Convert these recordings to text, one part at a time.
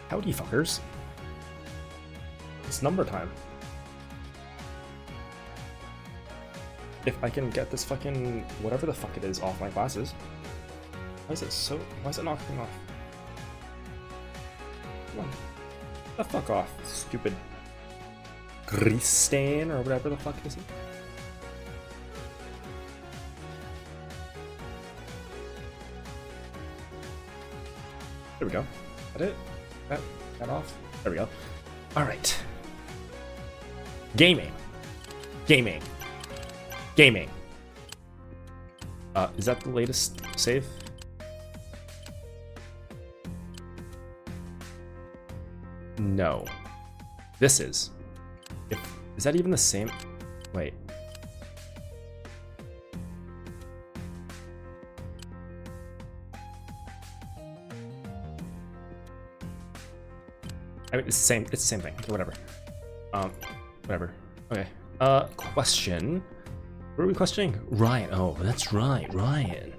Howdy, fuckers. It's number time. If I can get this fucking whatever the fuck it is off my glasses. Why is it knocking off? Come on. The fuck off, stupid grease stain or whatever the fuck it is. There we go. That it? That off? There we go. Alright. Gaming. Gaming. Gaming. Is that the latest save? No. This is. Is that even the same? Wait. I mean, it's the same thing. Okay, whatever. Whatever. Okay. Question. What are we questioning? Ryan. Oh, that's right, Ryan.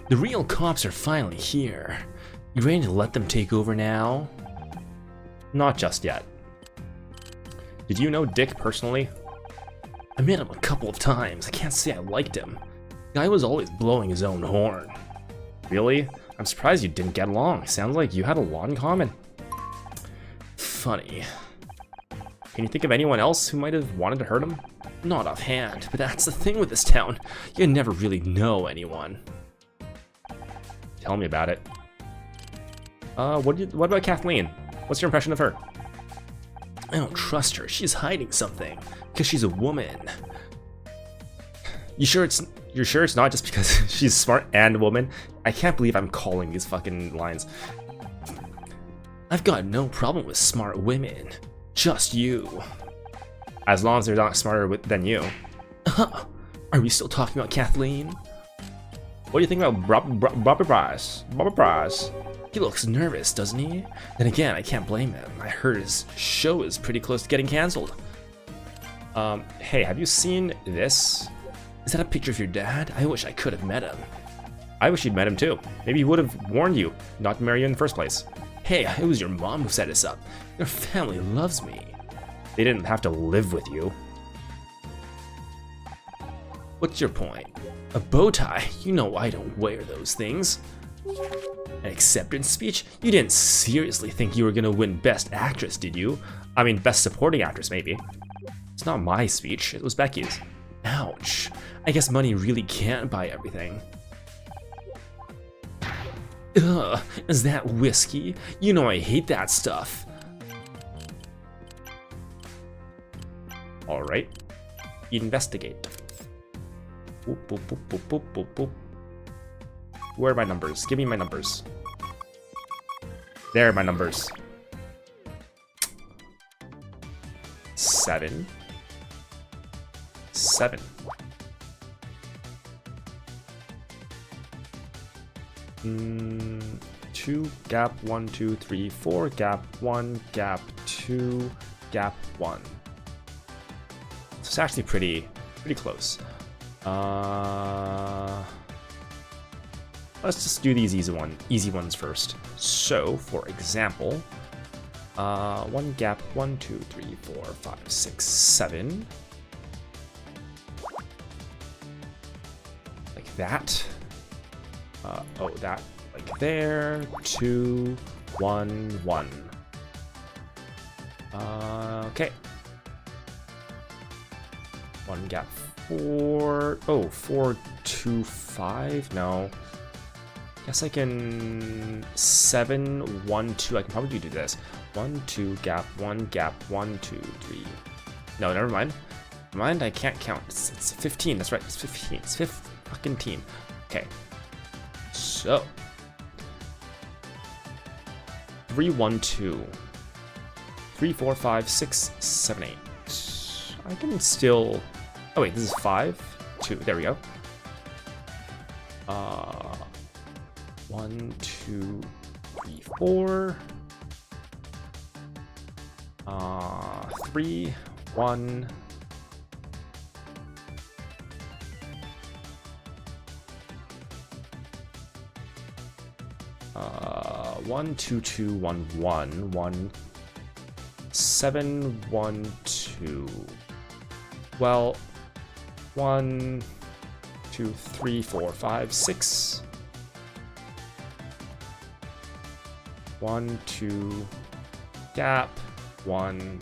The real cops are finally here. You ready to let them take over now? Not just yet. Did you know Dick personally? I met him a couple of times. I can't say I liked him. The guy was always blowing his own horn. Really? I'm surprised you didn't get along. Sounds like you had a lot in common. Funny. Can you think of anyone else who might have wanted to hurt him? Not offhand, but that's the thing with this town. You never really know anyone. Tell me about it. What about Kathleen? What's your impression of her? I don't trust her. She's hiding something. Because she's a woman. You're sure it's not just because she's smart and a woman? I can't believe I'm calling these fucking lines. I've got no problem with smart women. Just you. As long as they're not smarter than you. Are we still talking about Kathleen? What do you think about Bobby Price? Bobby Price. He looks nervous, doesn't he? Then again, I can't blame him. I heard his show is pretty close to getting cancelled. Hey, have you seen this? Is that a picture of your dad? I wish I could have met him. I wish you'd met him too. Maybe he would have warned you not to marry you in the first place. Hey, it was your mom who set us up. Your family loves me. They didn't have to live with you. What's your point? A bow tie? You know I don't wear those things. An acceptance speech? You didn't seriously think you were gonna win Best Actress, did you? I mean, Best Supporting Actress, maybe. It's not my speech, it was Becky's. Ouch. I guess money really can't buy everything. Ugh, is that whiskey? You know I hate that stuff. Alright. Investigate. Boop, boop, boop, boop, boop, boop, boop. Where are my numbers? Give me my numbers. There are my numbers. 7. 7. Two, gap 1, 2, 3, 4, gap 1, gap 2, gap 1. So it's actually pretty close. Let's just do these easy ones first. So, for example, 1 gap 1, 2, 3, 4, 5, 6, 7. Like that. Oh, that like there. 2, 1, 1. Okay. 1 gap 4. Oh, 4, 2, 5. No. Guess I can 7, 1, 2. I can probably do this. 1, 2, gap 1, gap 1, 2, 3. No, never mind. Never mind, I can't count. It's 15. That's right. It's 15. It's 5th fucking team. Okay. So 3, 1, 2. 3, 4, 5, 6, 7, 8. I can still. Oh wait, this is 5, 2. There we go. 1, 2, 3, 4. 3, 1. 1 2 2 1 1 1 7 1 2. Well, 1 2 3 4 5 6. 1 2 gap 1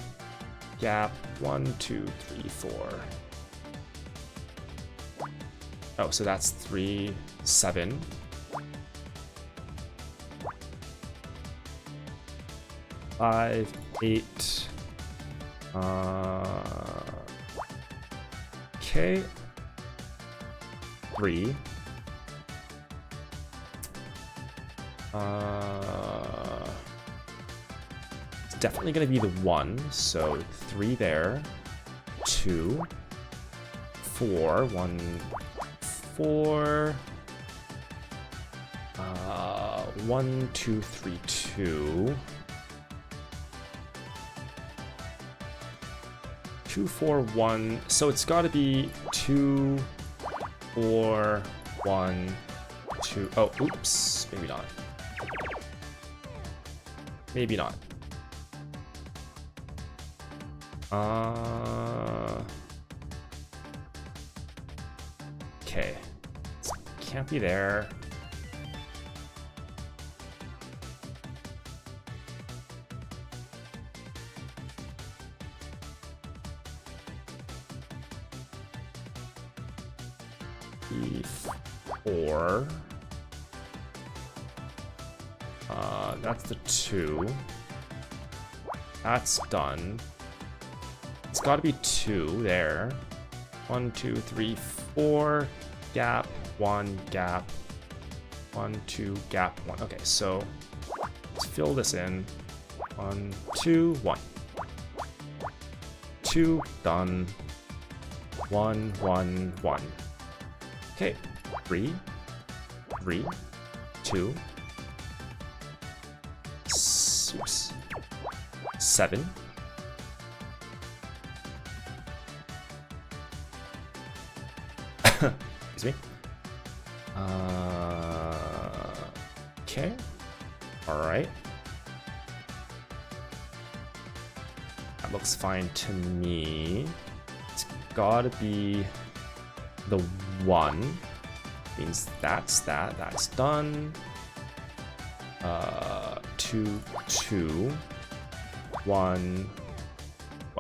gap 1 2 3 4. Oh, so that's 3 7. Five, 8. Okay. 3. It's definitely gonna be the 1, so 3 there. 2. 4. 1 4. 1 2 3 2. 2 4 1. So it's got to be 2 4 1 2. Oh, oops. Maybe not. Maybe not. Okay. Can't be there. E4. That's the 2. That's done. It's got to be 2 there. 1 2 3 4. Gap 1 gap 1 2 gap 1. Okay, so let's fill this in. 1 2 1. 2 done. 1 1 1. Okay, 3 3 2. 6 7. Excuse me. Okay. All right. That looks fine to me. It's gotta be the 1. Means that's that. That's done. 2 2 1.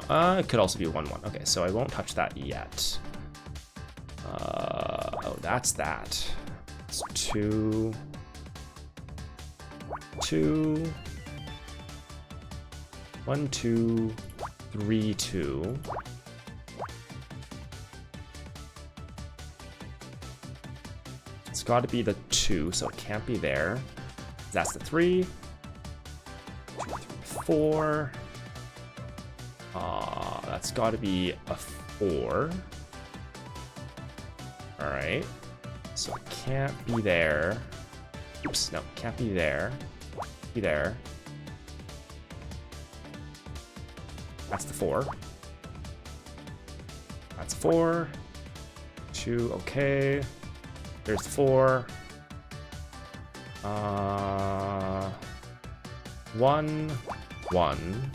It could also be 1 1. Okay, so I won't touch that yet. Oh, that's that. It's 2 2 1 2 3 2. It's got to be the 2, so it can't be there. That's the 3. 2 3 4. That's got to be a 4. All right. So it can't be there. Oops, no, can't be there. Be there. That's the 4. That's 4. 2, okay. There's the 4. 1 1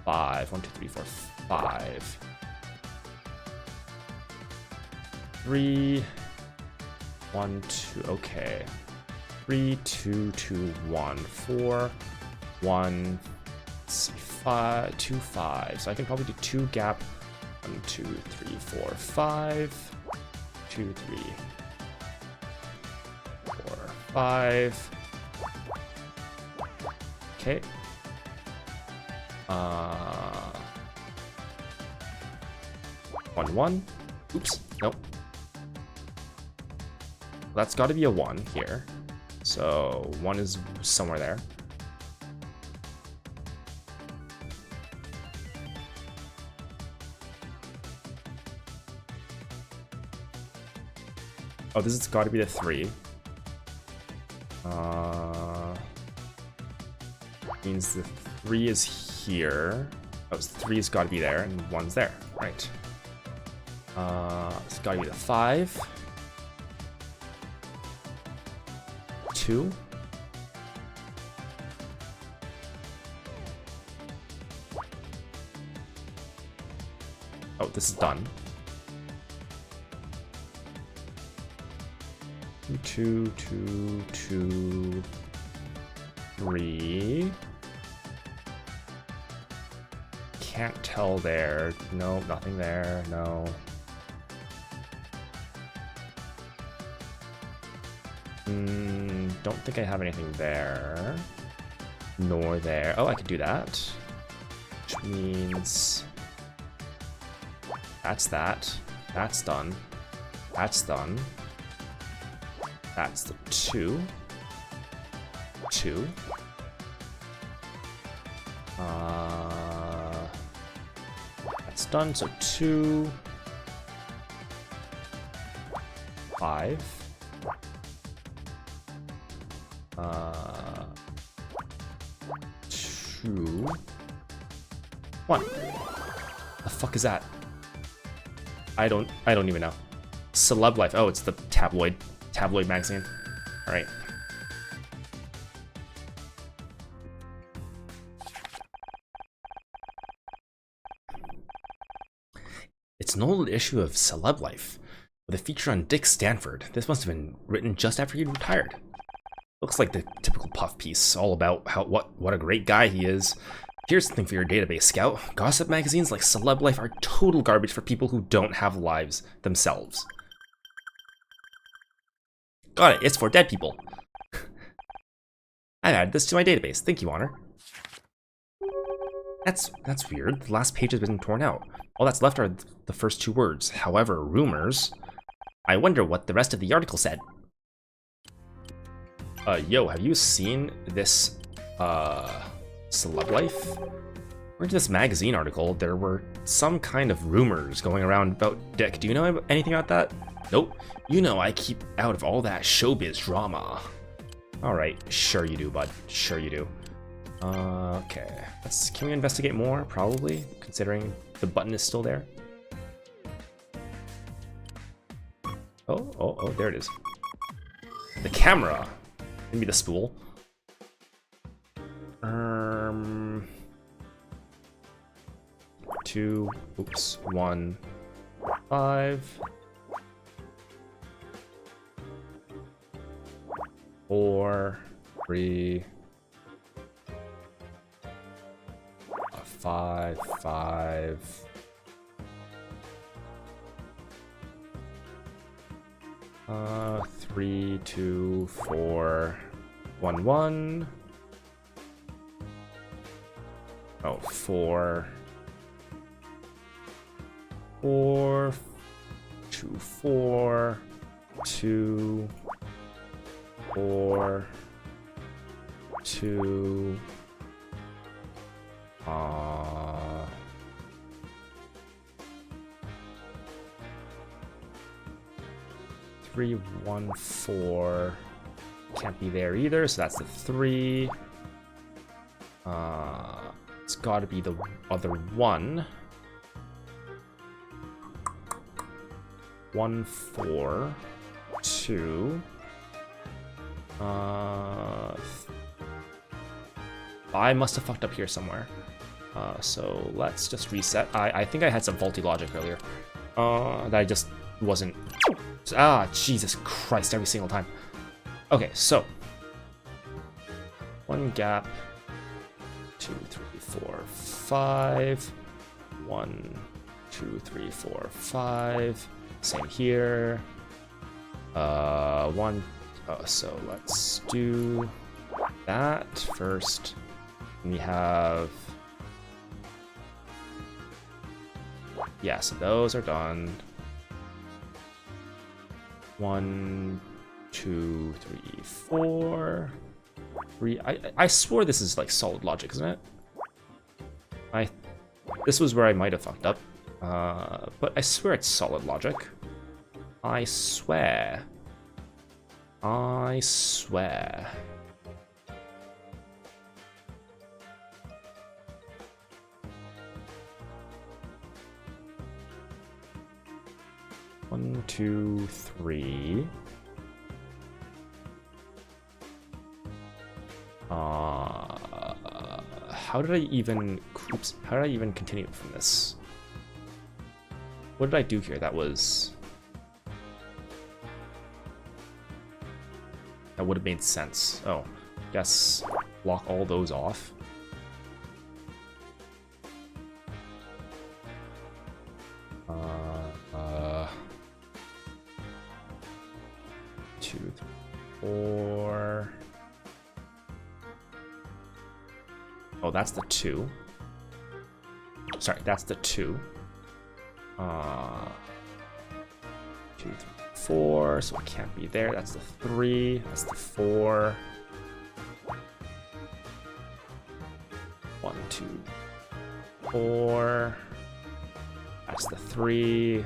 5. 1 2 3 4 5. 3 1 2. Okay. 3 2 2 1 4 1. Let's see, 5 2 5. So I can probably do 2 gap. 1 2 3 4 5. 2 3 4 5. Okay. 1 1. Oops. Nope. That's got to be a 1 here. So 1 is somewhere there. Oh, this has got to be the 3. Means the 3 is here. Oh, the 3 has got to be there, and 1's there. Right. It's got to be the 5. 2. Oh, this is done. 2, 2, 2, 3. Can't tell there. No, nothing there. No. Don't think I have anything there. Nor there. Oh, I could do that. Which means that's that. That's done. That's done. That's the 2. 2. That's done. So 2. 5. 2. 1. The fuck is that? I don't even know. Celeb Life. Oh, it's the tabloid magazine. All right. It's an old issue of Celeb Life with a feature on Dick Stanford. This must have been written just after he'd retired. Looks like the typical puff piece, all about what a great guy he is. Here's something for your database, Scout. Gossip magazines like Celeb Life are total garbage for people who don't have lives themselves. Got it, it's for dead people. I've added this to my database. Thank you, Honor. That's weird. The last page has been torn out. All that's left are the first 2 words. However, rumors. I wonder what the rest of the article said. Yo, have you seen this, Celeb Life? According to this magazine article, there were some kind of rumors going around about Dick. Do you know anything about that? Nope. You know I keep out of all that showbiz drama. Alright, sure you do, bud. Sure you do. Okay. Can we investigate more? Probably, considering the button is still there. Oh, there it is. The camera. Maybe the spool. 2, 1, 5, 4, 3, 5, 5. 3, 2, 4, 1, 1. Oh, 4, 4, 2, 4, 2, 4, 2. 3, 1, 4. Can't be there either, so that's the 3. It's got to be the other 1. 1, 4, 2. I must have fucked up here somewhere. So let's just reset. I think I had some faulty logic earlier. That I just wasn't. Jesus Christ, every single time. Okay, so 1 gap, 2, 3, 4, 5. 1, 2, 3, 4, 5. Same here. 1. So let's do that first. We have. Yeah, so those are done. 1, 2, 3, 4. 3. I swore this is like solid logic, isn't it? This was where I might have fucked up. But I swear it's solid logic. I swear. I swear. One, 2, 3. How did I even? Oops. How did I even continue from this? What did I do here? That was... That would have made sense. Oh, guess block all those off. Two, three, four. Oh, that's the 2. Sorry, that's the 2. 2, 3, 4, so it can't be there. That's the 3. That's the 4. 1, 2, 4. That's the 3.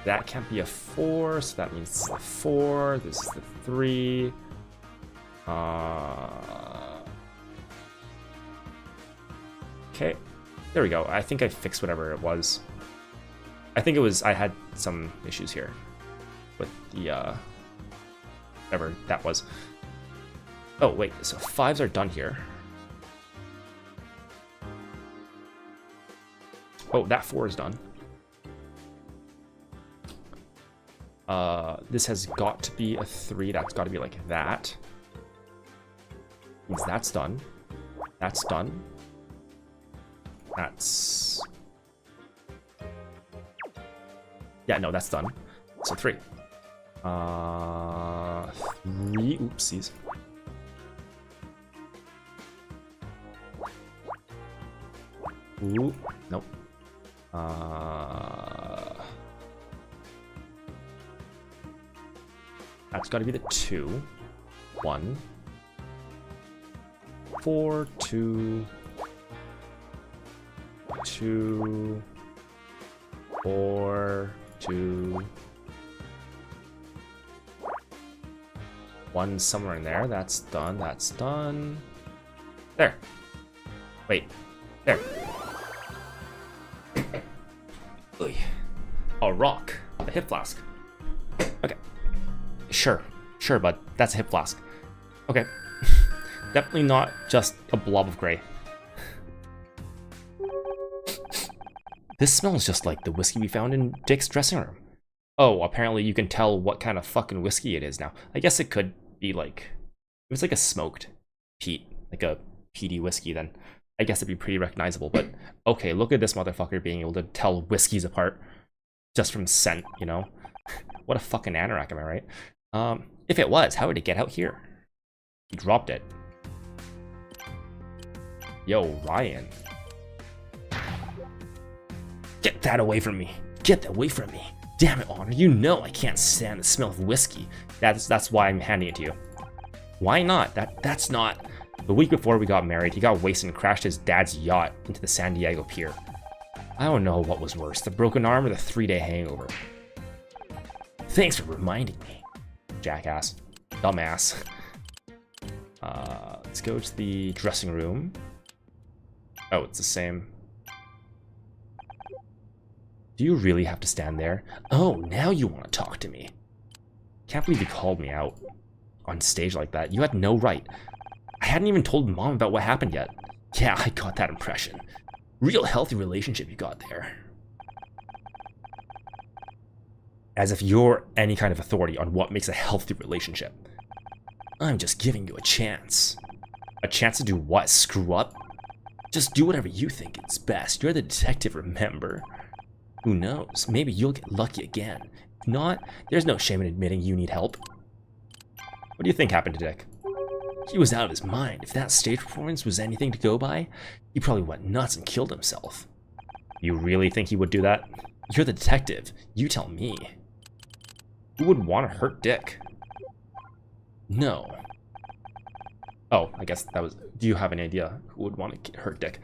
That can't be a 4, so that means it's the 4. This is the 3. Okay, there we go. I think I fixed whatever it was. I think it was, I had some issues here with the, whatever that was. Oh, wait, so 5s are done here. Oh, that 4 is done. This has got to be a 3. That's got to be like that. Means that's done. That's done. That's... Yeah, no, that's done. So 3. 3, oopsies. Ooh, nope. That's got to be the 2. 1. 4, 2. 2. 4, 2. 1 somewhere in there. That's done. That's done. There. Wait. There. Oy. A rock. A hip flask. Okay. Sure, bud. That's a hip flask. Okay. Definitely not just a blob of gray. This smells just like the whiskey we found in Dick's dressing room. Oh, apparently you can tell what kind of fucking whiskey it is now. I guess it could be like... It was like a smoked peat, like a peaty whiskey then. I guess it'd be pretty recognizable, but okay, look at this motherfucker being able to tell whiskeys apart just from scent, you know? What a fucking anorak, am I right? If it was, how would it get out here? He dropped it. Yo, Ryan. Get that away from me. Get that away from me. Damn it, Honor, you know I can't stand the smell of whiskey. That's why I'm handing it to you. Why not? That's not... The week before we got married, he got wasted and crashed his dad's yacht into the San Diego pier. I don't know what was worse, the broken arm or the 3-day hangover. Thanks for reminding me. Jackass. Dumbass. Let's go to the dressing room. Oh, it's the same. Do you really have to stand there? Oh, now you want to talk to me. Can't believe you called me out on stage like that. You had no right. I hadn't even told Mom about what happened yet. Yeah, I got that impression. Real healthy relationship you got there. As if you're any kind of authority on what makes a healthy relationship. I'm just giving you a chance. A chance to do what? Screw up? Just do whatever you think is best. You're the detective, remember? Who knows? Maybe you'll get lucky again. If not, there's no shame in admitting you need help. What do you think happened to Dick? He was out of his mind. If that stage performance was anything to go by, he probably went nuts and killed himself. You really think he would do that? You're the detective. You tell me. Who would want to hurt Dick? No. Oh, I guess that was... Do you have an idea who would want to hurt Dick?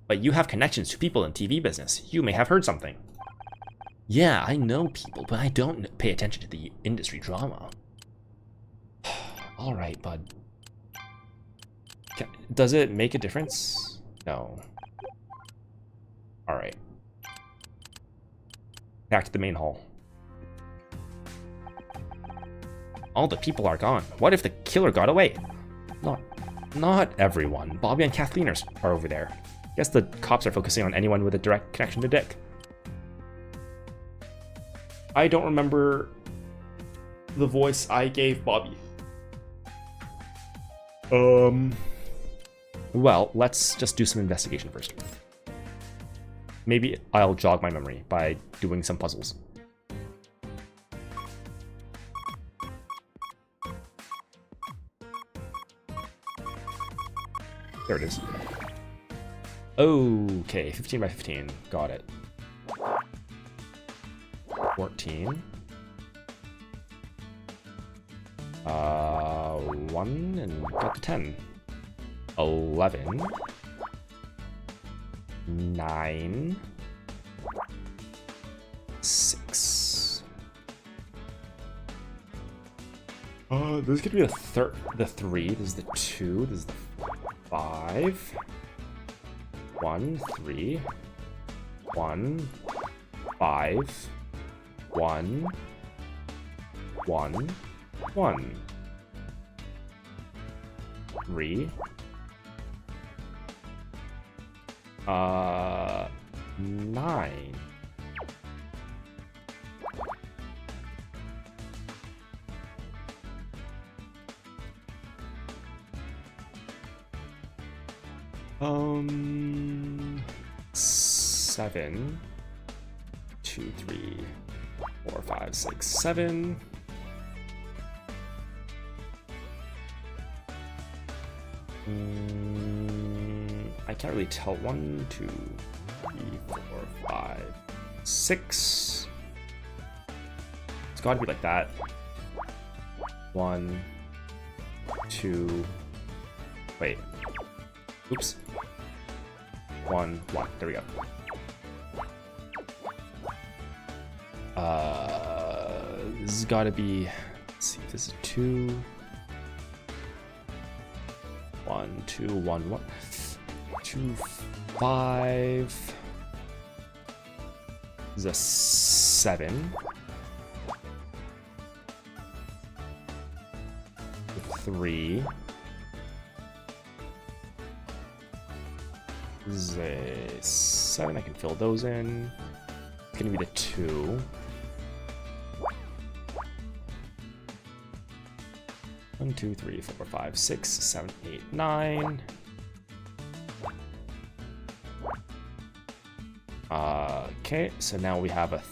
But you have connections to people in TV business. You may have heard something. Yeah, I know people, but I don't pay attention to the industry drama. All right, bud. Does it make a difference? No. All right. Back to the main hall. All the people are gone. What if the killer got away? Not everyone. Bobby and Kathleen are over there. Guess the cops are focusing on anyone with a direct connection to Dick. I don't remember the voice I gave Bobby. Well, let's just do some investigation first. Maybe I'll jog my memory by doing some puzzles. There it is. Okay, 15 by 15. Got it. 14. 1 and got the 10. 11. 9. 6. This is gonna be the 3. This is the 2. This is the 5. 1, 3. 1, 5. 1. 1. 1. 3. 9. Seven. 2, 3, 4, 5, 6, 7. I can't really tell. 1, 2, 3, 4, 5, 6. It's gotta be like that. 1, 2. Wait. Oops. 1, 1. There we go. This has gotta be. Let's see. This is 2. 1, 2, 1, 1. 2, 5. This is a 7. 3. This is a 7. I can fill those in. It's gonna be the 2. 1, 2, 3, 4, 5, 6, 7, 8, 9. Okay, so now we have a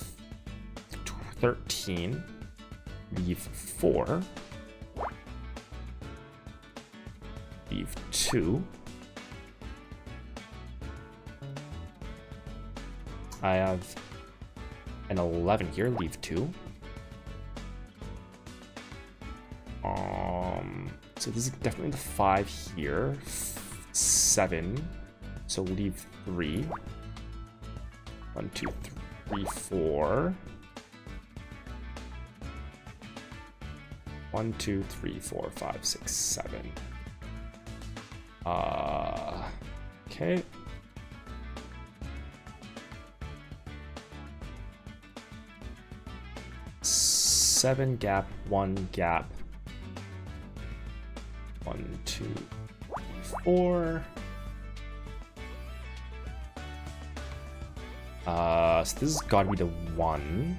13. Leave 4. Leave 2. I have an 11 here. Leave 2. So this is definitely the 5 here. 7. So leave 3. 1, 2, 3, 4. 1, 2, 3, 4, 5, 6, 7. Okay. Seven gap, 1 gap. 1, 2, 3, 4. So this has got to be the 1.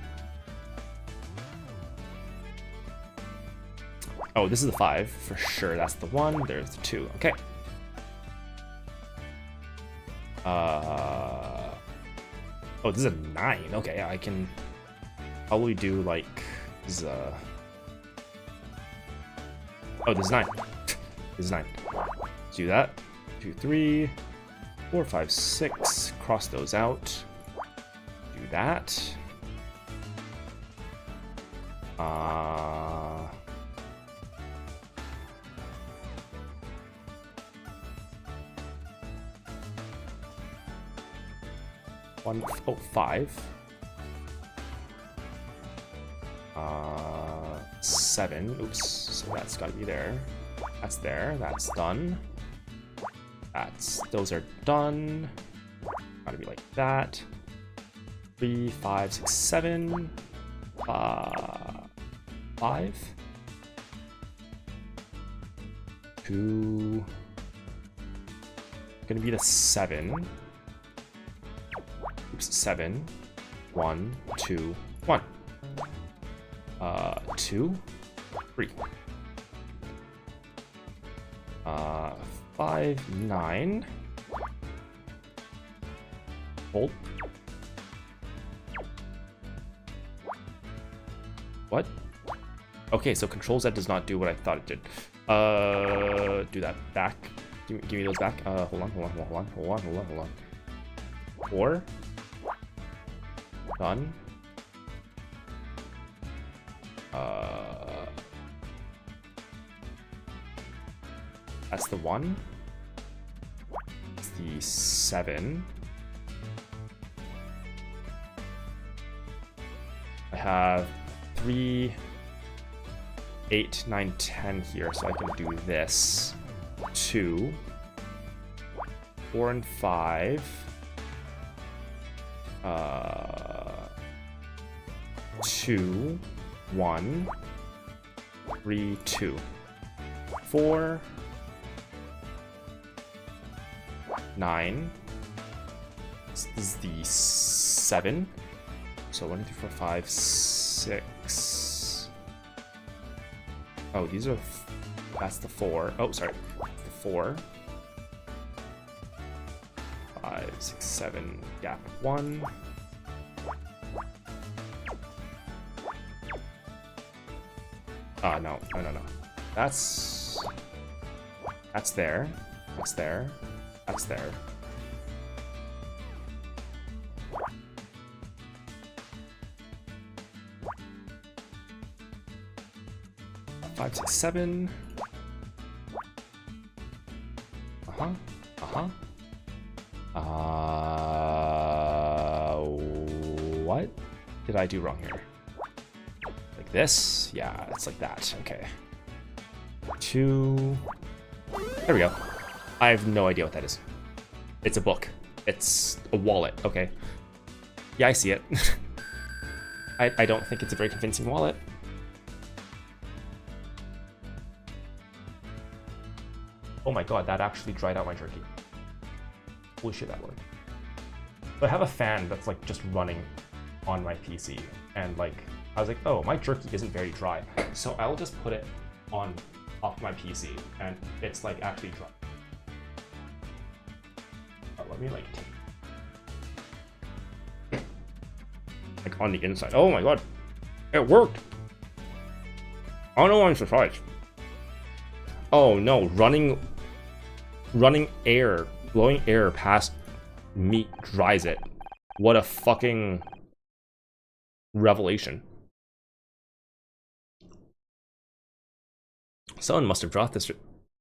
Oh, this is the 5 for sure. That's the 1. There's the 2. Okay. Oh, this is a 9. Okay, I can probably do like this is a. Oh, this is 9. This is 9. Let's do that. 2, 3, 4, 5, 6. Cross those out. Do that. One, oh, 5. 7. Oops. So that's got to be there. That's there. That's done. Those are done. Got to be like that. 3, 5, 6, 7. 5. 2. gonna be the 7. Oops, 7. 1, 2, 1. 2, 3. 5, 9. Hold. What? Okay, so Control Z does not do what I thought it did. Do that. Back. Give me those back. Hold on. 4. Done. That's the 1. That's the 7. I have 3, 8, 9, 10 here, so I can do this. 2, 4, and 5. 2, 1, 3, 2, 4, 9. This is the 7. So 1, 2, 3, 4, 5, 6. Oh, these are. That's the 4. Oh, sorry. The 4. 5, 6, 7. Gap 1. No. That's there. That's there. That's there. 5, 6, 7. What did I do wrong here? Like this? Yeah, it's like that. Okay. 2. There we go. I have no idea what that is. It's a book. It's a wallet. Okay. Yeah, I see it. I don't think it's a very convincing wallet. Oh my god, that actually dried out my jerky. Holy shit, that worked. So I have a fan that's like just running on my PC, and like I was like, oh, my jerky isn't very dry, so I'll just put it on off my PC, and it's like actually dry. Let me like on the inside. Oh my god, it worked. I don't know why I'm surprised. Oh no, running air, blowing air past meat dries it. What a fucking revelation. Someone must have brought this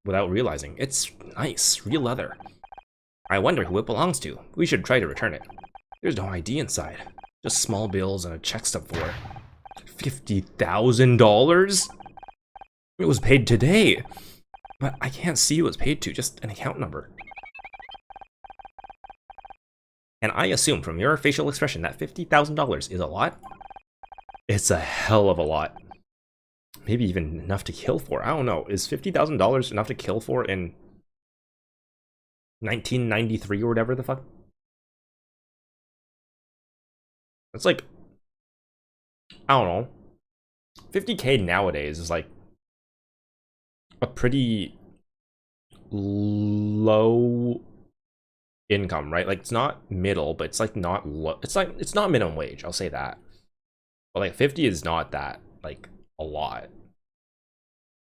without realizing. It's nice, real leather. I wonder who it belongs to. We should try to return it. There's no ID inside. Just small bills and a check stub for it. $50,000? It was paid today. But I can't see who it was paid to, just an account number. And I assume from your facial expression that $50,000 is a lot? It's a hell of a lot. Maybe even enough to kill for. I don't know. Is $50,000 enough to kill for in 1993 or whatever the fuck? It's like, I don't know. 50K nowadays is like a pretty low income, right? Like it's not middle, but it's like not low. It's like it's not minimum wage. I'll say that. But like 50 is not that like a lot.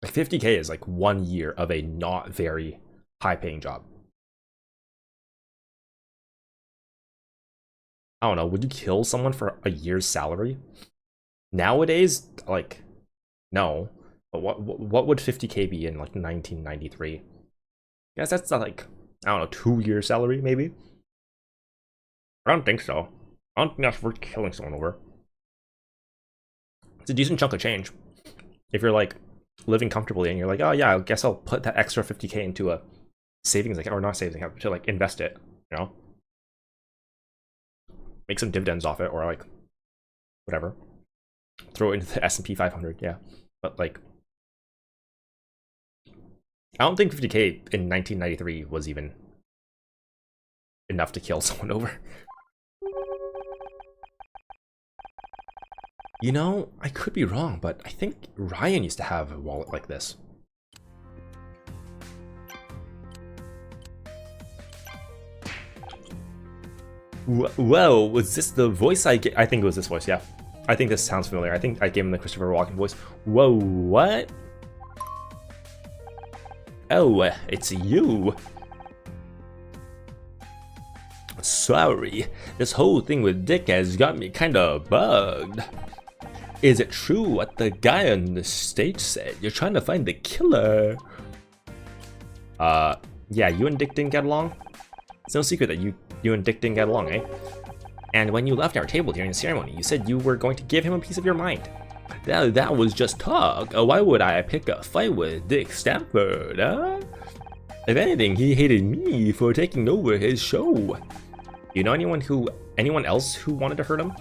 Like 50K is like 1 year of a not very high paying job. I don't know. Would you kill someone for a year's salary? Nowadays, like, no. But what would 50K be in like 1993? I guess that's like, I don't know, 2 year salary maybe. I don't think so. I don't think that's worth killing someone over. It's a decent chunk of change. If you're like living comfortably and you're like, oh yeah, I guess I'll put that extra 50K into a savings account, or not savings account, to like invest it, you know? Make some dividends off it, or like whatever. Throw it into the S&P 500, yeah. But like, I don't think 50K in 1993 was even enough to kill someone over. You know, I could be wrong, but I think Ryan used to have a wallet like this. Whoa, was this the voice I think it was this voice, yeah. I think this sounds familiar. I think I gave him the Christopher Walken voice. Whoa, what? Oh, it's you. Sorry, this whole thing with Dick has got me kinda bugged. Is it true what the guy on the stage said? You're trying to find the killer. Yeah, you and Dick didn't get along? It's no secret that you and Dick didn't get along, eh? And when you left our table during the ceremony, you said you were going to give him a piece of your mind. That was just talk. Why would I pick a fight with Dick Stanford, huh? If anything, he hated me for taking over his show. You know anyone else who wanted to hurt him?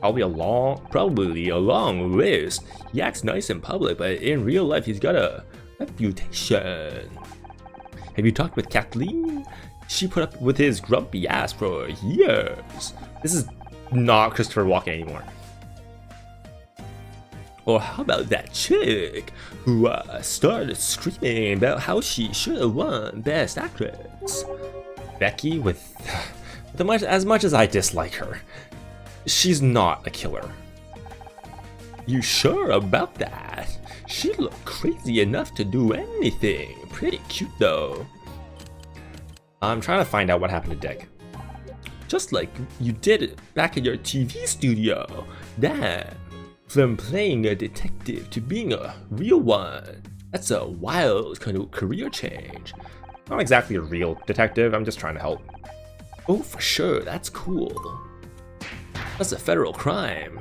Probably a long list. He acts nice in public, but in real life he's got a reputation. Have you talked with Kathleen? She put up with his grumpy ass for years. This is not Christopher Walken anymore. Or how about that chick who started screaming about how she should have won Best Actress? Becky, as much as I dislike her, she's not a killer. You sure about that? She looked crazy enough to do anything. Pretty cute though. I'm trying to find out what happened to Dick. Just like you did it back in your TV studio. Damn. From playing a detective to being a real one. That's a wild kind of career change. Not exactly a real detective, I'm just trying to help. Oh, for sure, that's cool. That's a federal crime.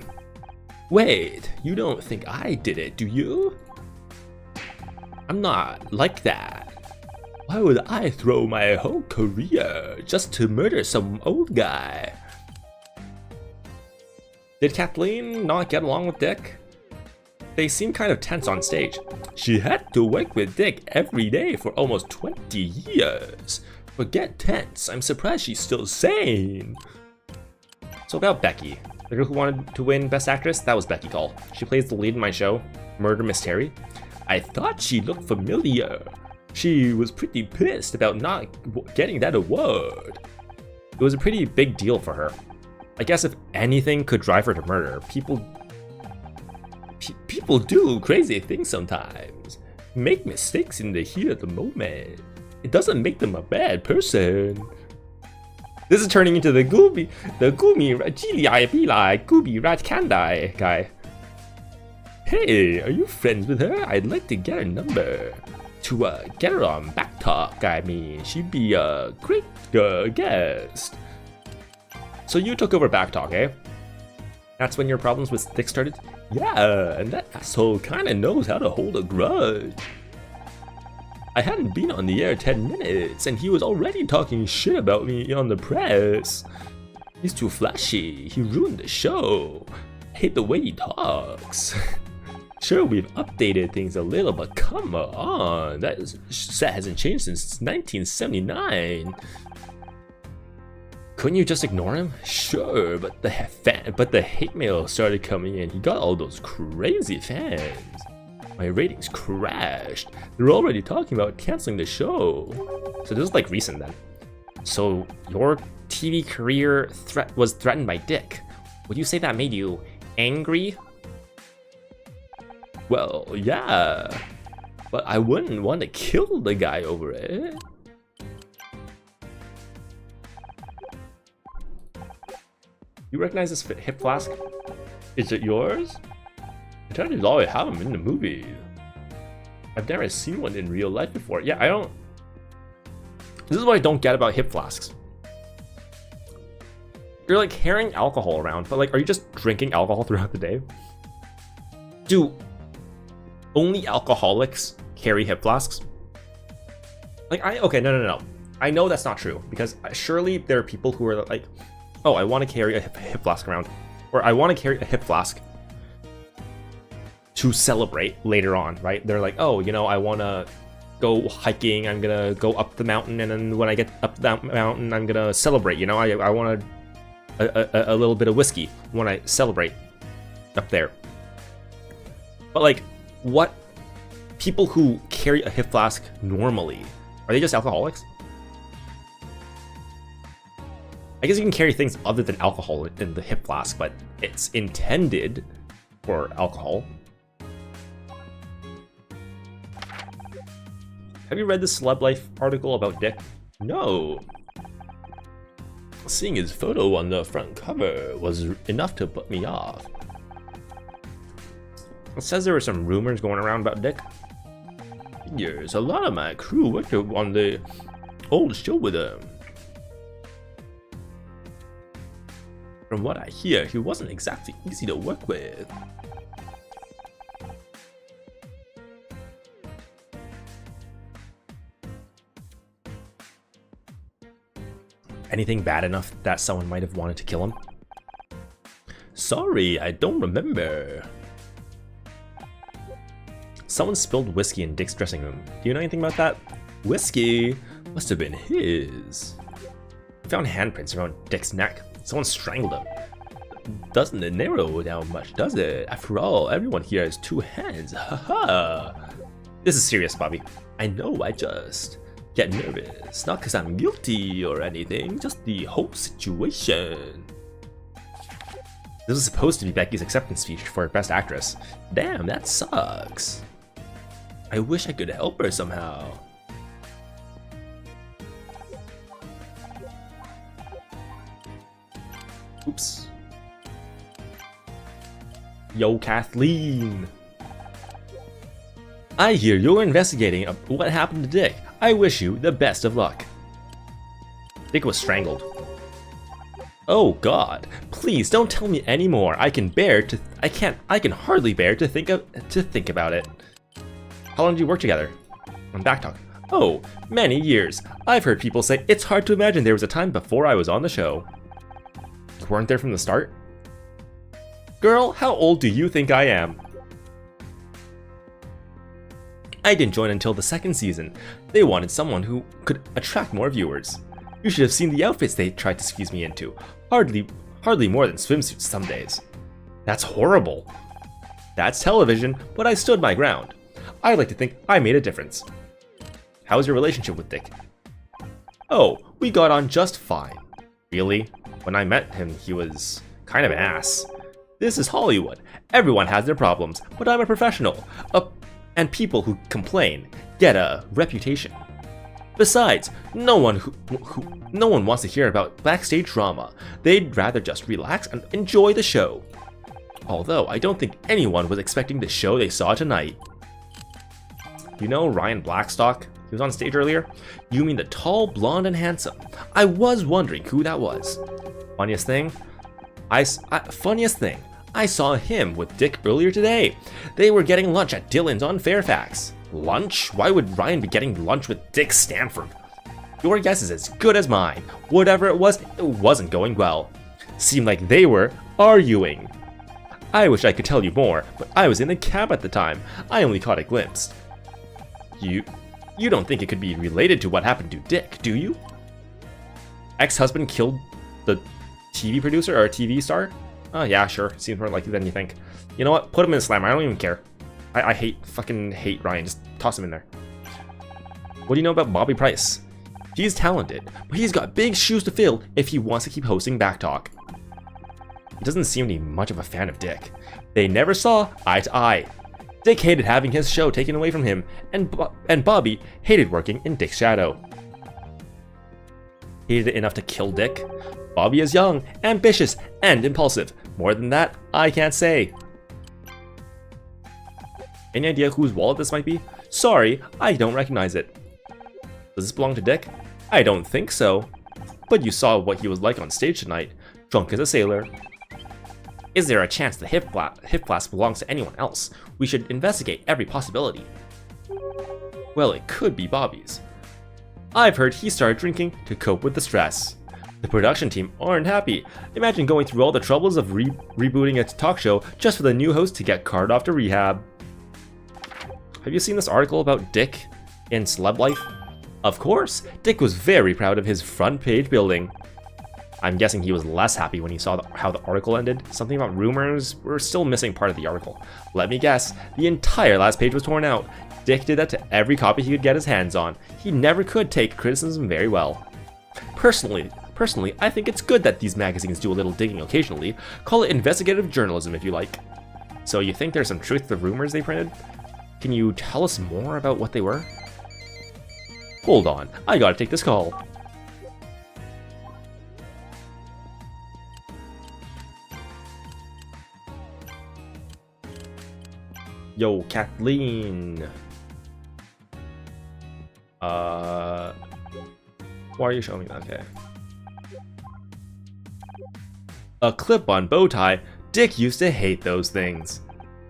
Wait, you don't think I did it, do you? I'm not like that. Why would I throw my whole career just to murder some old guy? Did Kathleen not get along with Dick? They seem kind of tense on stage. She had to work with Dick every day for almost 20 years. Forget tense, I'm surprised she's still sane. So about Becky, the girl who wanted to win Best Actress, that was Becky Call. She plays the lead in my show, Murder Mystery. I thought she looked familiar. She was pretty pissed about not getting that award. It was a pretty big deal for her. I guess if anything could drive her to murder, people do crazy things sometimes. Make mistakes in the heat of the moment. It doesn't make them a bad person. This is turning into the Gumi Rajili Pila Gubi Rajkandai guy. Hey, are you friends with her? I'd like to get her number. To get her on Backtalk, I mean, she'd be a great guest. So you took over Backtalk, eh? That's when your problems with Dick started? Yeah, and that asshole kinda knows how to hold a grudge. I hadn't been on the air 10 minutes, and he was already talking shit about me on the press. He's too flashy, he ruined the show. I hate the way he talks. Sure, we've updated things a little, but come on, that set hasn't changed since 1979. Couldn't you just ignore him? Sure, but the hate mail started coming in. He got all those crazy fans. My ratings crashed. They're already talking about canceling the show. So this is like recent then. So your TV career was threatened by Dick. Would you say that made you angry? Well, yeah, but I wouldn't want to kill the guy over it. You recognize this hip flask? Is it yours? Detectives always have them in the movies. I've never seen one in real life before. Yeah, I don't. This is what I don't get about hip flasks. You're like carrying alcohol around, but like, are you just drinking alcohol throughout the day? Do only alcoholics carry hip flasks? Like, okay, no. I know that's not true, because surely there are people who are like, oh, I want to carry a hip flask around, or I want to carry a hip flask to celebrate later on, right? They're like, oh, you know, I want to go hiking, I'm gonna go up the mountain, and then when I get up that mountain, I'm gonna celebrate, you know? I want a little bit of whiskey when I celebrate up there. But like, what people who carry a hip flask normally, are they just alcoholics? I guess you can carry things other than alcohol in the hip flask, but it's intended for alcohol. Have you read the Celeb Life article about Dick? No. Seeing his photo on the front cover was enough to put me off. It says there were some rumors going around about Dick. Yes, a lot of my crew worked on the old show with him. From what I hear, he wasn't exactly easy to work with. Anything bad enough that someone might have wanted to kill him? Sorry, I don't remember. Someone spilled whiskey in Dick's dressing room. Do you know anything about that? Whiskey must have been his. I found handprints around Dick's neck. Someone strangled him. Doesn't it narrow down much, does it? After all, everyone here has two hands. Haha. This is serious, Bobby. I know, I just get nervous. Not because I'm guilty or anything, just the whole situation. This was supposed to be Becky's acceptance speech for Best Actress. Damn, that sucks. I wish I could help her somehow. Oops. Yo, Kathleen. I hear you're investigating what happened to Dick. I wish you the best of luck. Dick was strangled. Oh God! Please don't tell me anymore. I can hardly bear to think about it. How long did you work together? On Backtalk. Oh, many years. I've heard people say it's hard to imagine there was a time before I was on the show. You weren't there from the start? Girl, how old do you think I am? I didn't join until the second season. They wanted someone who could attract more viewers. You should have seen the outfits they tried to squeeze me into. Hardly more than swimsuits some days. That's horrible. That's television, but I stood my ground. I like to think I made a difference. How was your relationship with Dick? Oh, we got on just fine. Really? When I met him, he was kind of an ass. This is Hollywood. Everyone has their problems, but I'm a professional. And people who complain get a reputation. Besides, no one wants to hear about backstage drama. They'd rather just relax and enjoy the show. Although, I don't think anyone was expecting the show they saw tonight. You know Ryan Blackstock? He was on stage earlier? You mean the tall, blonde, and handsome. I was wondering who that was. Funniest thing, I saw him with Dick earlier today. They were getting lunch at Dylan's on Fairfax. Lunch? Why would Ryan be getting lunch with Dick Stanford? Your guess is as good as mine. Whatever it wasn't going well. Seemed like they were arguing. I wish I could tell you more, but I was in the cab at the time. I only caught a glimpse. You don't think it could be related to what happened to Dick, do you? Ex-husband killed the TV producer or TV star? Oh yeah, sure. Seems more likely than you think. You know what? Put him in the slammer. I don't even care. I fucking hate Ryan. Just toss him in there. What do you know about Bobby Price? He's talented, but he's got big shoes to fill if he wants to keep hosting Backtalk. He doesn't seem to be much of a fan of Dick. They never saw eye to eye. Dick hated having his show taken away from him, and Bobby hated working in Dick's shadow. Hated it enough to kill Dick? Bobby is young, ambitious, and impulsive. More than that, I can't say. Any idea whose wallet this might be? Sorry, I don't recognize it. Does this belong to Dick? I don't think so. But you saw what he was like on stage tonight, drunk as a sailor. Is there a chance the hip flask belongs to anyone else? We should investigate every possibility. Well, it could be Bobby's. I've heard he started drinking to cope with the stress. The production team aren't happy. Imagine going through all the troubles of rebooting a talk show just for the new host to get carted off to rehab. Have you seen this article about Dick In celeb life? Of course, Dick was very proud of his front page building. I'm guessing he was less happy when he saw how the article ended. Something about rumors. We're still missing part of the article. Let me guess, the entire last page was torn out. Dick did that to every copy he could get his hands on. He never could take criticism very well. Personally, I think it's good that these magazines do a little digging occasionally. Call it investigative journalism if you like. So you think there's some truth to the rumors they printed? Can you tell us more about what they were? Hold on, I gotta take this call. Yo, Kathleen. Why are you showing me that? Okay. A clip-on bow tie. Dick used to hate those things.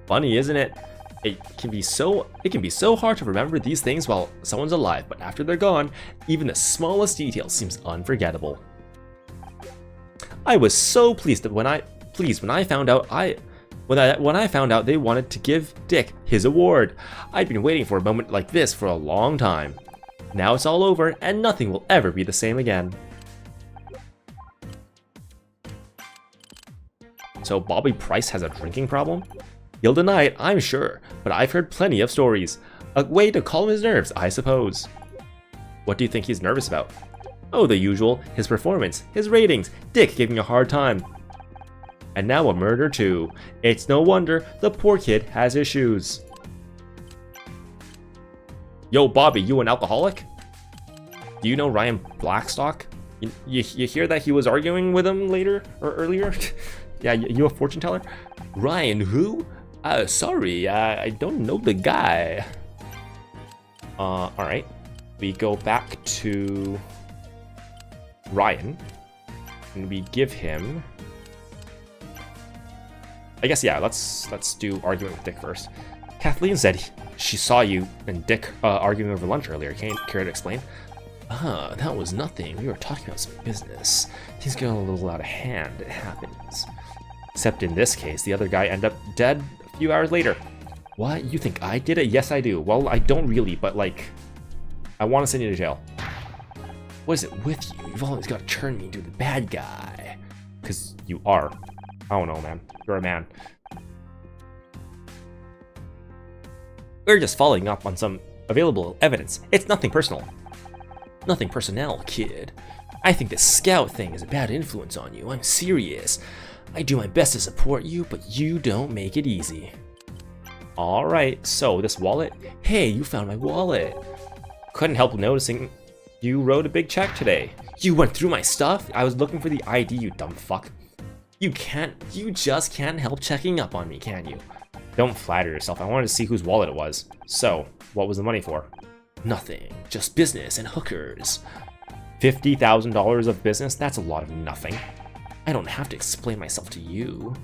Funny, isn't it? It can be so hard to remember these things while someone's alive, but after they're gone, even the smallest detail seems unforgettable. I was so pleased when I found out they wanted to give Dick his award. I'd been waiting for a moment like this for a long time. Now it's all over, and nothing will ever be the same again. So Bobby Price has a drinking problem? He'll deny it, I'm sure, but I've heard plenty of stories. A way to calm his nerves, I suppose. What do you think he's nervous about? Oh, the usual. His performance, his ratings, Dick giving a hard time. And now a murder too. It's no wonder the poor kid has issues. Yo, Bobby, you an alcoholic? Do you know Ryan Blackstock? You hear that he was arguing with him earlier? Yeah, you a fortune teller? Ryan who? Sorry, I don't know the guy. Alright. We go back to Ryan. And we give him... I guess, yeah, let's do arguing with Dick first. Kathleen said she saw you and Dick arguing over lunch earlier. Can you care to explain? That was nothing. We were talking about some business. Things got a little out of hand. It happens. Except in this case, the other guy ended up dead a few hours later. What? You think I did it? Yes, I do. Well, I don't really, but like, I want to send you to jail. What is it with you? You've always got to turn me into the bad guy. Because you are. I don't know, man. You're a man. We're just following up on some available evidence. It's nothing personal. Nothing personnel, kid. I think this scout thing is a bad influence on you. I'm serious. I do my best to support you, but you don't make it easy. Alright, so this wallet? Hey, you found my wallet. Couldn't help noticing you wrote a big check today. You went through my stuff? I was looking for the ID, you dumb fuck. You just can't help checking up on me, can you? Don't flatter yourself. I wanted to see whose wallet it was. So, what was the money for? Nothing. Just business and hookers. $50,000 of business? That's a lot of nothing. I don't have to explain myself to you.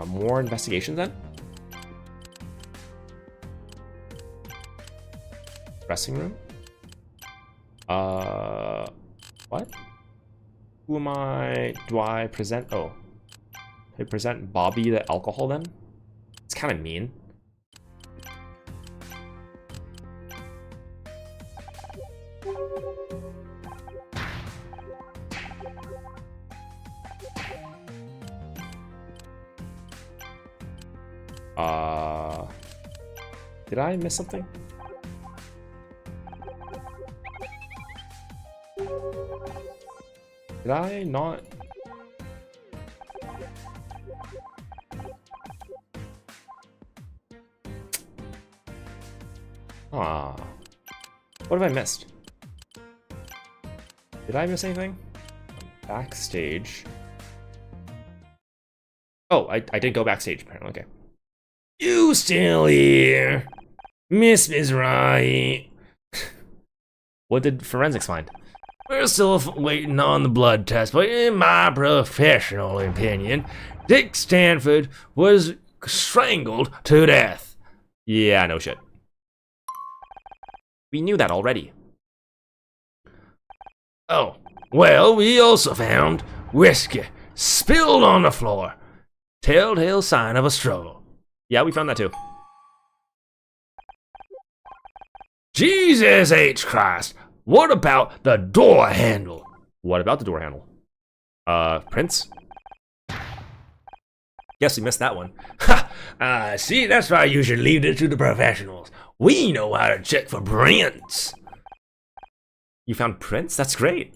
More investigations then? Dressing room? What? Who am I? Do I present? Oh. Do I present Bobby the alcohol then? It's kind of mean. Did I miss something? Did I not? What have I missed? Did I miss anything? Backstage. Oh, I did go backstage apparently, okay. You still here? Miss Wright. What did forensics find? We're still waiting on the blood test, but in my professional opinion, Dick Stanford was strangled to death. Yeah, no shit. We knew that already. Oh, well, we also found whiskey, spilled on the floor. Telltale sign of a struggle. Yeah, we found that too. Jesus H. Christ. What about the door handle? What about the door handle? Prince? Guess we missed that one. Ha! See, that's why you should leave it to the professionals. We know how to check for prints. You found prints? That's great.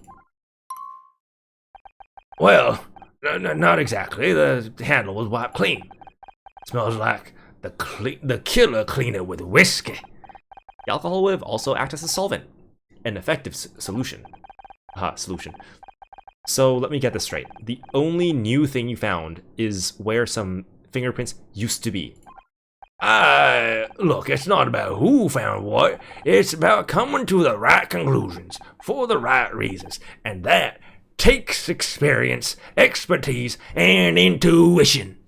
Well, not exactly. The handle was wiped clean. Smells like the killer cleaner with whiskey. The alcohol would have also acted as a solvent. An effective solution. Solution. So let me get this straight. The only new thing you found is where some fingerprints used to be. Look, it's not about who found what. It's about coming to the right conclusions for the right reasons. And that takes experience, expertise, and intuition.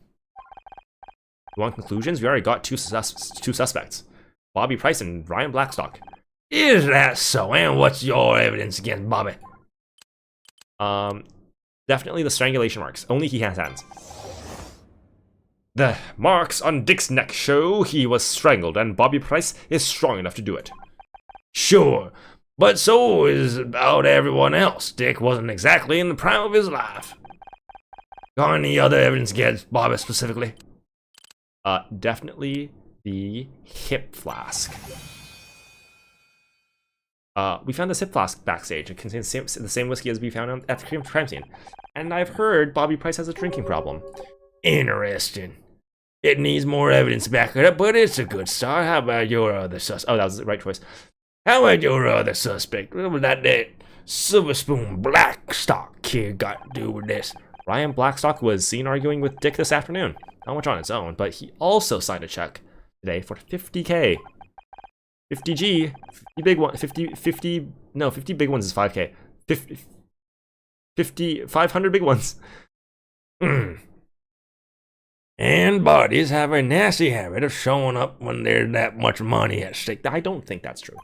You want conclusions? We already got two suspects. Bobby Price and Ryan Blackstock. Is that so? And what's your evidence against Bobby? Definitely the strangulation marks. Only he has hands. The marks on Dick's neck show he was strangled, and Bobby Price is strong enough to do it. Sure, but so is about everyone else. Dick wasn't exactly in the prime of his life. Got any other evidence against Bobby specifically? Definitely the hip flask. We found this hip flask backstage. It contains the same whiskey as we found at the crime scene. And I've heard Bobby Price has a drinking problem. Interesting. It needs more evidence to back it up, but it's a good start. How about your other suspect? Oh, that was the right choice. How about your other suspect? What was that Silver Spoon Blackstock kid got to do with this? Ryan Blackstock was seen arguing with Dick this afternoon. Not much on its own, but he also signed a check today for $50K. 50G, 50 big one, 50 big ones is 5K. 500 big ones. And bodies have a nasty habit of showing up when there's that much money at stake. I don't think that's true.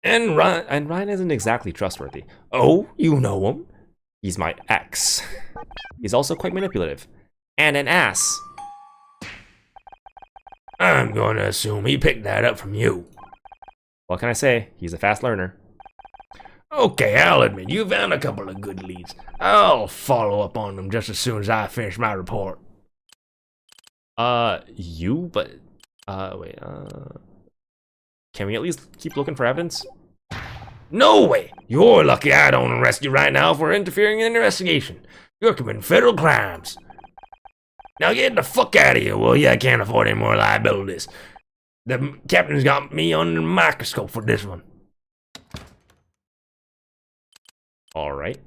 And Ryan isn't exactly trustworthy. Oh, you know him? He's my ex. He's also quite manipulative. And an ass. I'm gonna assume he picked that up from you. What can I say? He's a fast learner. Okay, I'll admit, you found a couple of good leads. I'll follow up on them just as soon as I finish my report. Wait, can we at least keep looking for evidence? No way! You're lucky I don't arrest you right now for interfering in an investigation. You're committing federal crimes. Now get the fuck out of here, will you? I can't afford any more liabilities. The captain's got me under the microscope for this one. Alright.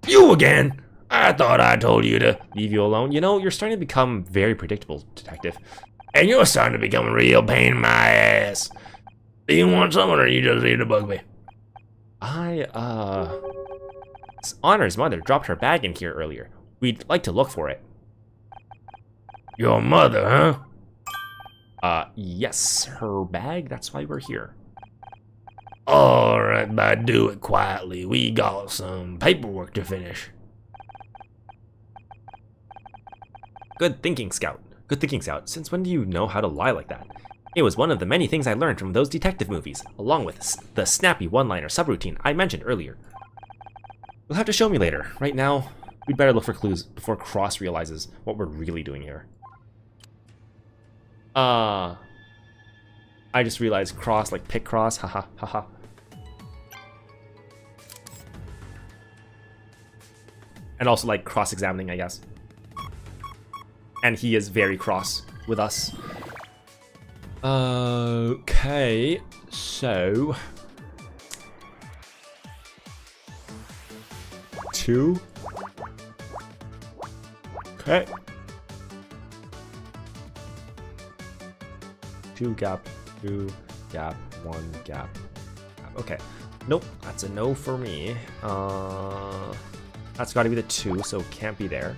You again! I thought I told you to leave you alone. You know, you're starting to become very predictable, detective. And you're starting to become a real pain in my ass. Do you want someone or you just here to bug me? Honor's mother dropped her bag in here earlier. We'd like to look for it. Your mother, huh? Yes, her bag, that's why we're here. Alright, but do it quietly. We got some paperwork to finish. Good thinking, Scout. Good thinking, Scout. Since when do you know how to lie like that? It was one of the many things I learned from those detective movies, along with the snappy one-liner subroutine I mentioned earlier. You'll have to show me later. Right now, we'd better look for clues before Cross realizes what we're really doing here. I just realized Cross, like pick Cross, haha, haha. And also like cross-examining, I guess. And he is very cross with us. Okay, so... 2. Okay. 2 gap, 2 gap, 1 gap. Okay. Nope, that's a no for me. That's gotta be the 2, so can't be there.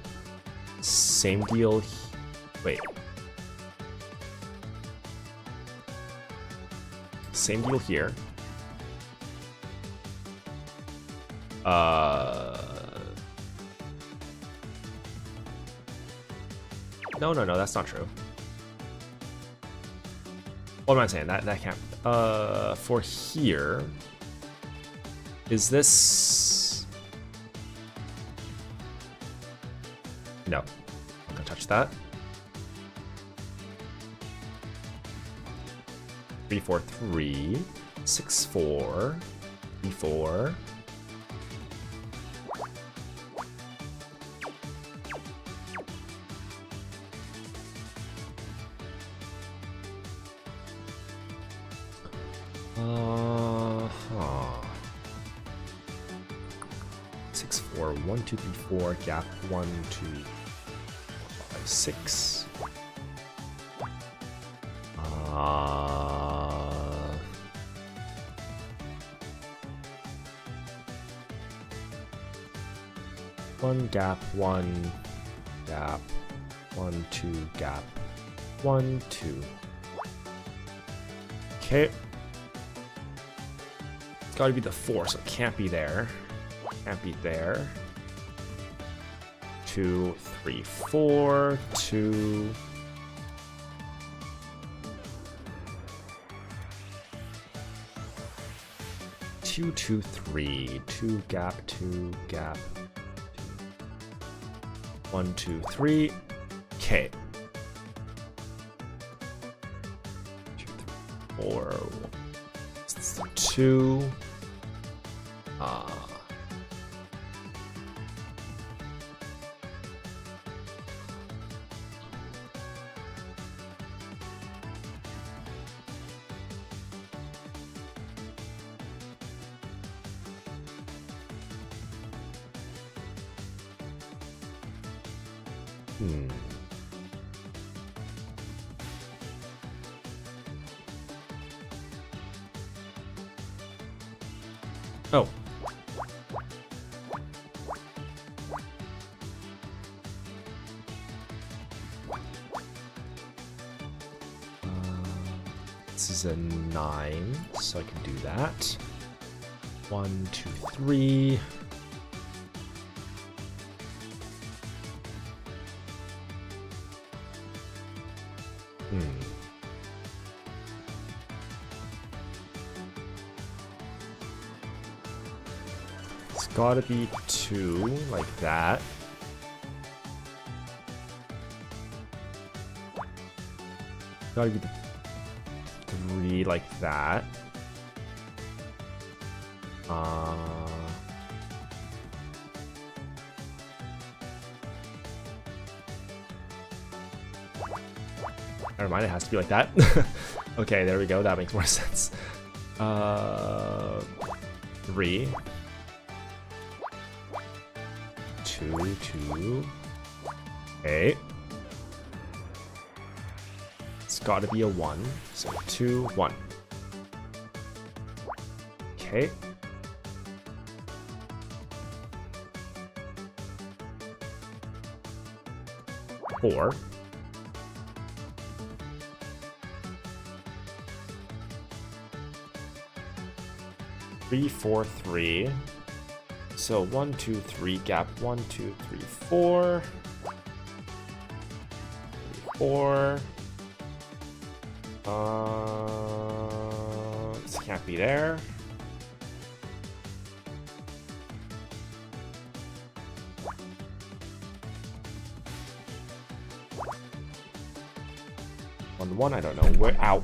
Same deal. Wait. Same deal here. No, that's not true. What am I saying? That can't. For here, is this? No, I'm not gonna touch that. 3, 4, 3, 6, 4, 3, 4. Huh. 6, 4, 1, 2, 3, 4, gap 1, 2, 5, 6. One gap, 1 gap, 1, 2 gap, 1, 2. Okay. It's gotta be the 4, so it can't be there. Can't be there. 2, 3, 4, 2. Two, 2, 3. 2 gap, 2 gap. 1, 2, 3. Okay. 2, 3, 4. 2. Oh. This is a 9, so I can do that. 1, 2, 3. It's gotta be 2, like that. Gotta be 3, like that. Never mind, it has to be like that. Okay, there we go. That makes more sense. 3. 2, 2. Okay. It's gotta be a 1. So 2, 1. Okay. Four. 3, 4, 3. So 1, 2, 3, gap 1, 2, 3, 4. 4. This can't be there. One, I don't know where. Ow.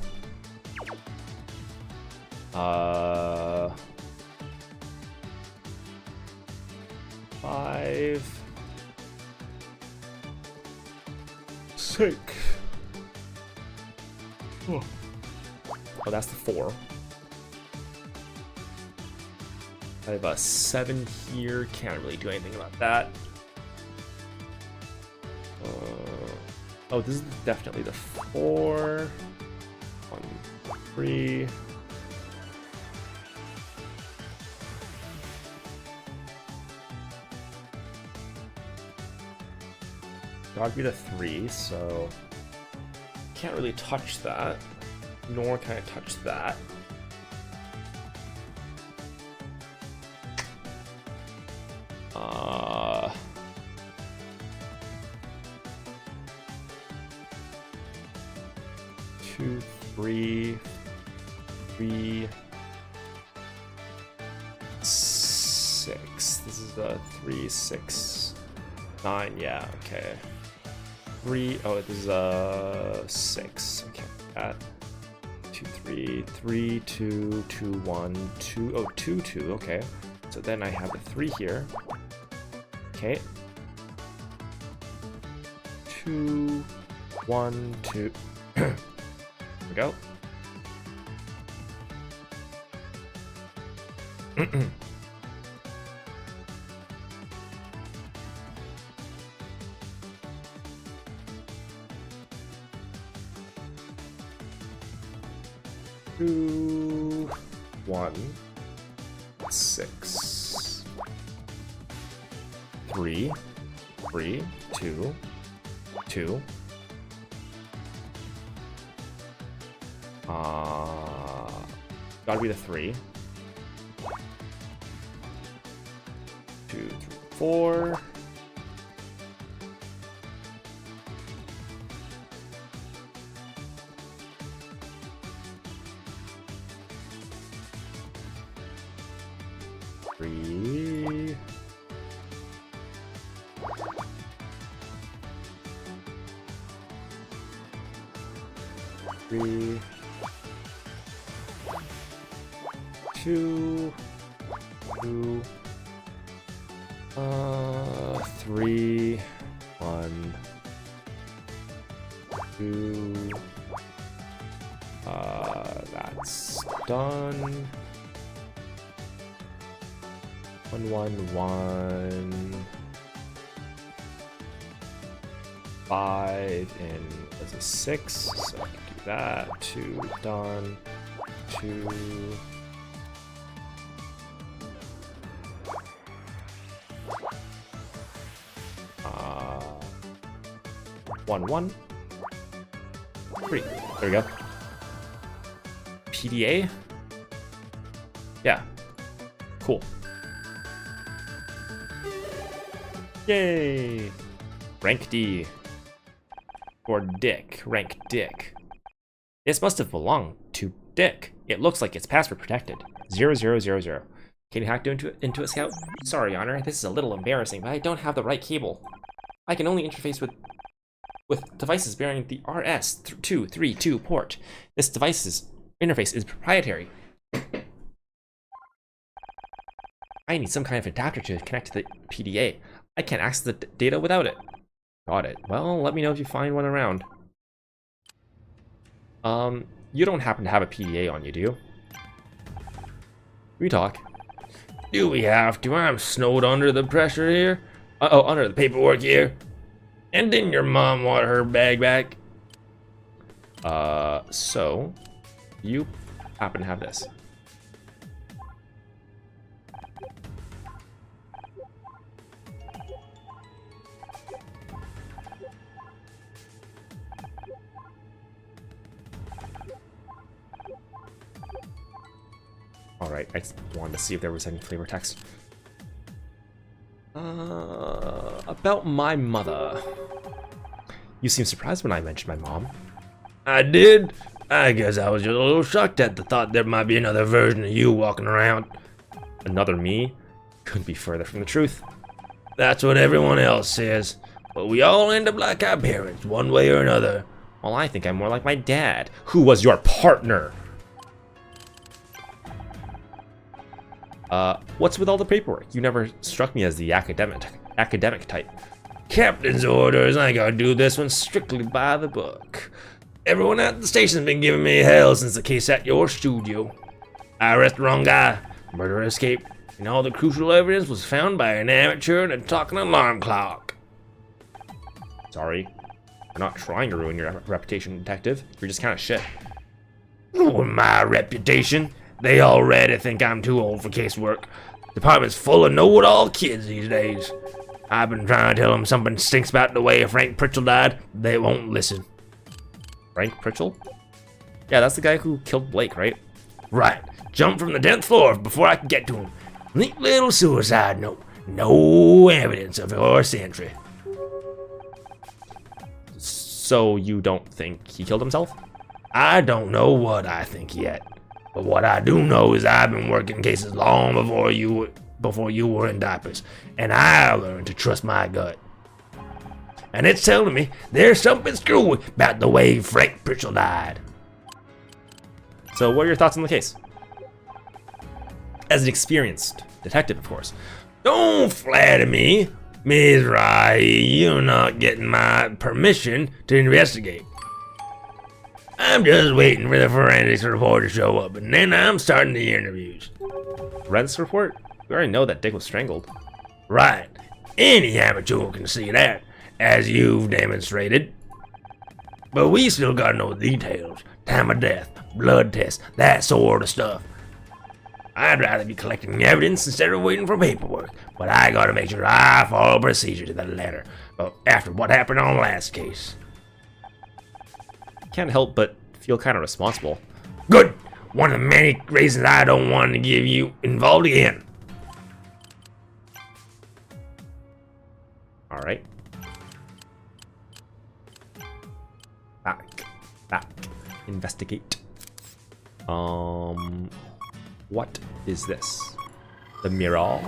5, 6. Oh, that's the 4. I have a 7 here. Can't really do anything about that. Oh, this is definitely the 4. 1, 3. Gotta be the 3, so can't really touch that, nor can I touch that. 2, 3, 3, 6. This is a 3, 6, 9. Yeah, okay. 3. Oh, this is a 6. Okay, that. 2, 3, 3, 2, 2, 1, 2. Oh, 2, 2. Okay. So then I have a 3 here. Okay. 2, 1, 2. There we go. Two, 1, 6, 3, 3, 2, 2. Gotta be the 3. 2, 3, 4. Three. Three. 2, 2, 3, 1, 2. That's done. 1, 1, 1. 5 and that's a 6. So I can do that. 2 done. 2. 1, 1, 3. There we go. PDA? Yeah. Cool. Yay! Rank D. For Dick. Rank Dick. This must have belonged to Dick. It looks like it's password protected. 0000. Can you hack into a Scout? Sorry, Honor. This is a little embarrassing, but I don't have the right cable. I can only interface with devices bearing the RS232 port. This device's interface is proprietary. I need some kind of adapter to connect to the PDA. I can't access the data without it. Got it. Well, let me know if you find one around. You don't happen to have a PDA on you, do you? We talk. Do we have to? I'm snowed under the pressure here. Under the Paperwork here. And didn't your mom want her bag back? So you happen to have this. Alright, I just wanted to see if there was any flavor text. About my mother. You seem surprised when I mentioned my mom. I did? I guess I was just a little shocked at the thought there might be another version of you walking around. Another me? Couldn't be further from the truth. That's what everyone else says. But we all end up like our parents, one way or another. Well, I think I'm more like my dad, who was your partner. What's with all the paperwork? You never struck me as the academic type. Captain's orders, I gotta do this one strictly by the book. Everyone at the station's been giving me hell since the case at your studio. I arrested the wrong guy, murderer escaped, and all the crucial evidence was found by an amateur and a talking alarm clock. Sorry. I'm not trying to ruin your reputation, detective. You're just kind of shit. Oh, my reputation. They already think I'm too old for casework. Department's full of know-it-all kids these days. I've been trying to tell them something stinks about the way Frank Pritchell died. They won't listen. Frank Pritchell? Yeah, that's the guy who killed Blake, right? Right. Jumped from the 10th floor before I could get to him. Neat little suicide note. No evidence of horse entry. So you don't think he killed himself? I don't know what I think yet. But what I do know is I've been working cases long before you were in diapers. And I learned to trust my gut. And it's telling me there's something screwy about the way Frank Pritchell died. So what are your thoughts on the case? As an experienced detective, of course. Don't flatter me, Ms. Rai. You're not getting my permission to investigate. I'm just waiting for the forensics report to show up, and then I'm starting the interviews. Forensics report? We already know that Dick was strangled. Right. Any amateur can see that, as you've demonstrated. But we still gotta know the details. Time of death, blood tests, that sort of stuff. I'd rather be collecting evidence instead of waiting for paperwork, but I gotta make sure I follow procedure to the letter. After what happened on the last case. Can't help but feel kind of responsible. Good! One of the many reasons I don't want to get you involved again. Alright. Back. Investigate. What is this? The mirror?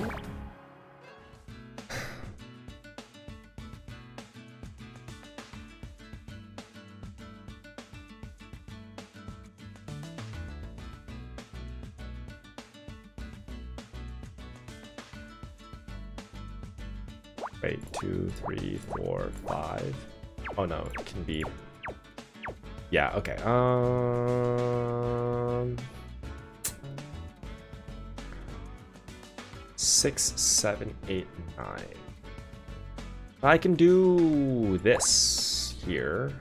Wait, 2, 3, 4, 5. Oh no, it can be. Yeah, okay. 6, 7, 8, 9. I can do this here.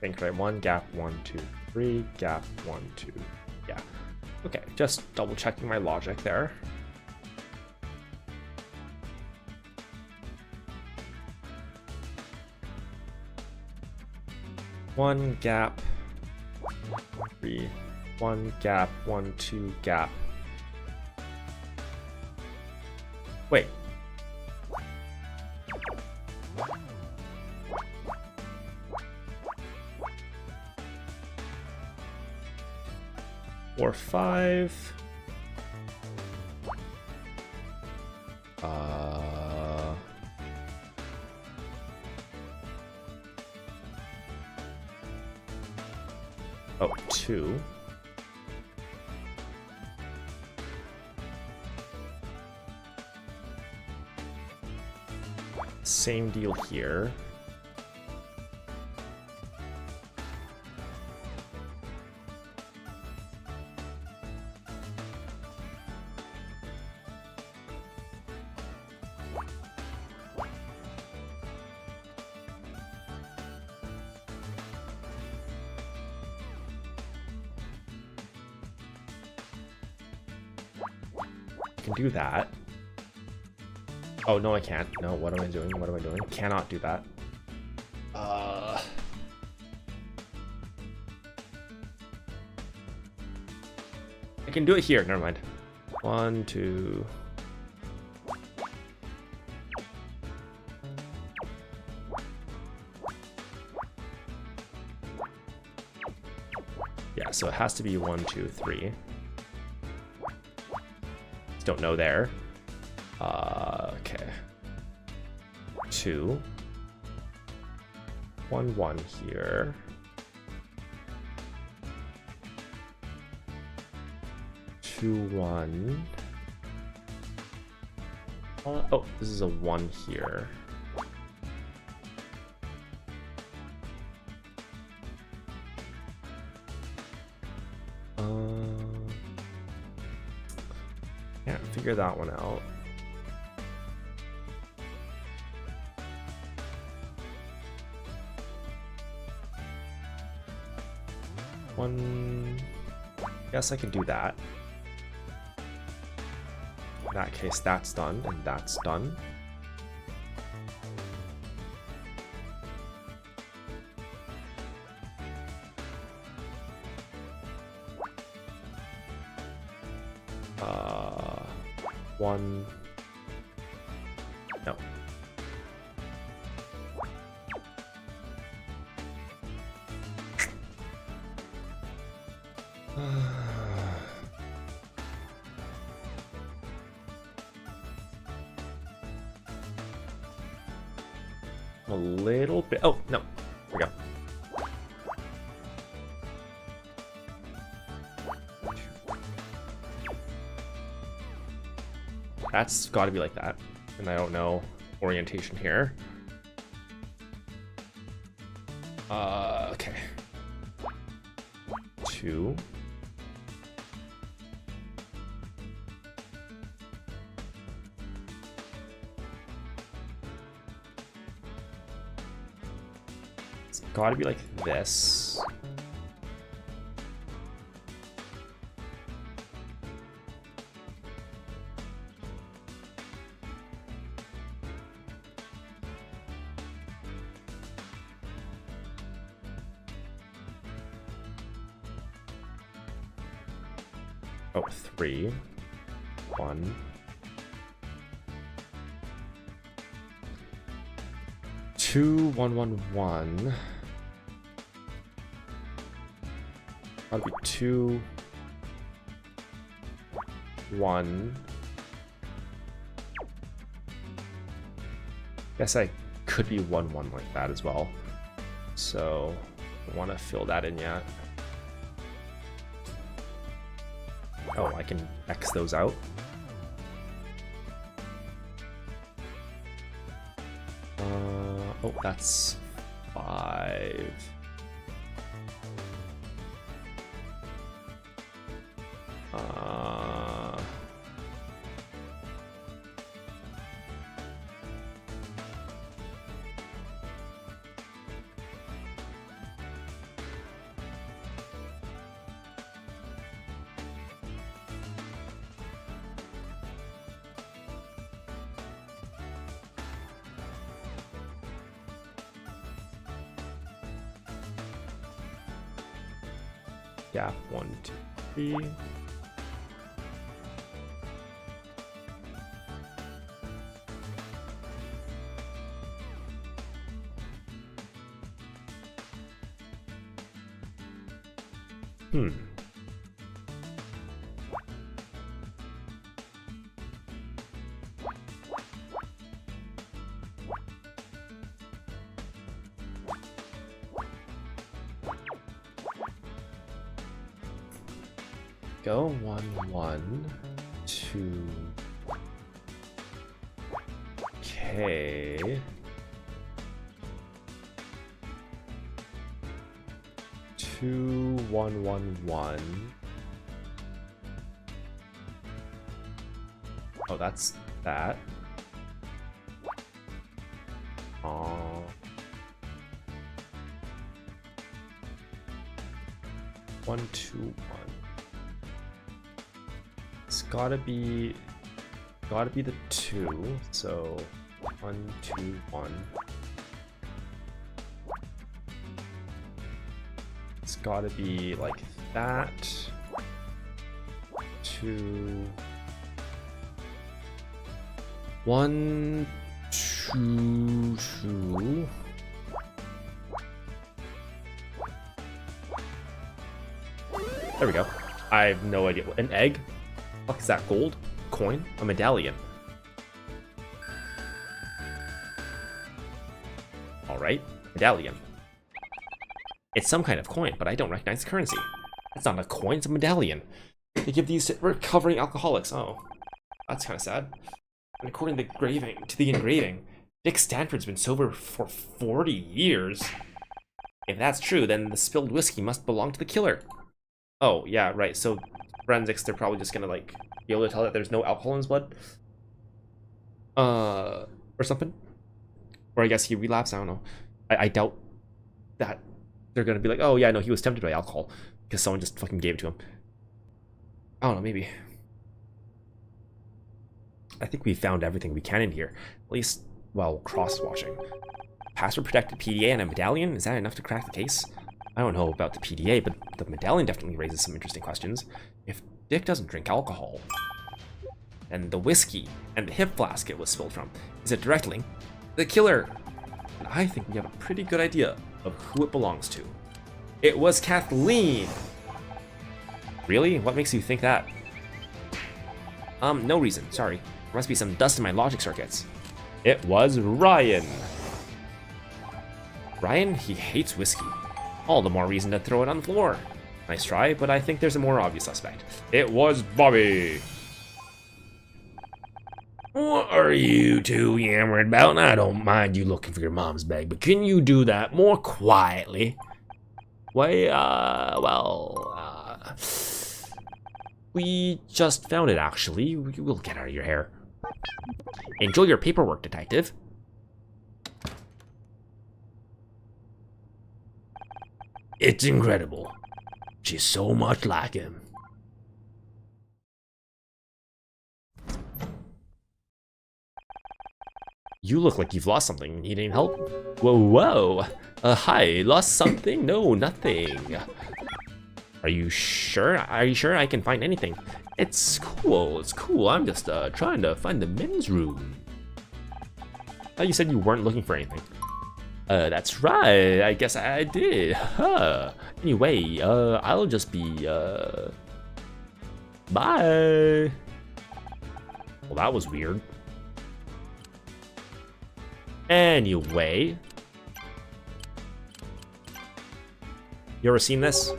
Think right, 1 gap, 1, 2, 3 gap, 1, 2. Yeah. Okay, just double checking my logic there. One gap, 3, 1 gap, 1, 2 gap. Wait. Or 5. Oh, 2. Same deal here. Can do that. Oh, no, I can't. No, what am I doing? What am I doing? Cannot do that. I can do it here. Never mind. 1, 2. Yeah, so it has to be 1, 2, 3. Don't know there. Okay. 2. 1, 1 here. 2, 1. Oh, this is a 1 here. Can't figure that one out. Guess I can do that. In that case, that's done, and that's done. 1. No. A little bit. Oh, no. Here we go. That's got to be like that. And I don't know orientation here. Okay. 2. It's got to be like this. Oh, 3, 1, 2, 1, 1, 1. That'll be 2, 1. Guess I could be 1, 1 like that as well. So I want to fill that in yet. Oh, I can X those out. Oh, that's 5. Gap 1, 2, 3. Go 1, 1, 2. Okay. 2, 1, 1, 1. Oh, that's that. Aww. 1, 2, 1. It's gotta be the 2. So 1, 2, 1. It's gotta be like that. 2, 1, 2, 2. There we go. I have no idea. An egg? What is that? Gold? Coin? A medallion? Alright, medallion. It's some kind of coin, but I don't recognize the currency. It's not a coin, it's a medallion. They give these to recovering alcoholics. Oh, that's kind of sad. And according to the engraving, Dick Stanford's been sober for 40 years. If that's true, then the spilled whiskey must belong to the killer. Oh, yeah, right. So forensics, they're probably just gonna like be able to tell that there's no alcohol in his blood. Or something. Or I guess he relapsed, I don't know. I doubt that they're gonna be like, oh yeah, no, he was tempted by alcohol because someone just fucking gave it to him. I don't know, maybe. I think we found everything we can in here. At least, well, cross-watching. Password protected PDA and a medallion? Is that enough to crack the case? I don't know about the PDA, but the medallion definitely raises some interesting questions. If Dick doesn't drink alcohol, and the whiskey and the hip flask it was spilled from is a direct link to the killer. And I think we have a pretty good idea of who it belongs to. It was Kathleen! Really? What makes you think that? No reason, sorry. There must be some dust in my logic circuits. It was Ryan. Ryan, he hates whiskey. All the more reason to throw it on the floor. Nice try, but I think there's a more obvious suspect. It was Bobby. What are you two yammering about? And I don't mind you looking for your mom's bag, but can you do that more quietly? We just found it, actually. We'll get out of your hair. Enjoy your paperwork, detective. It's incredible. She's so much like him. You look like you've lost something. Need any help? Whoa. Hi, lost something? No, nothing. Are you sure? Are you sure I can find anything? It's cool. I'm just trying to find the men's room. Oh, you said you weren't looking for anything. That's right. I guess I did. Huh. Anyway, I'll just be, bye. Well, that was weird. Anyway. You ever seen this?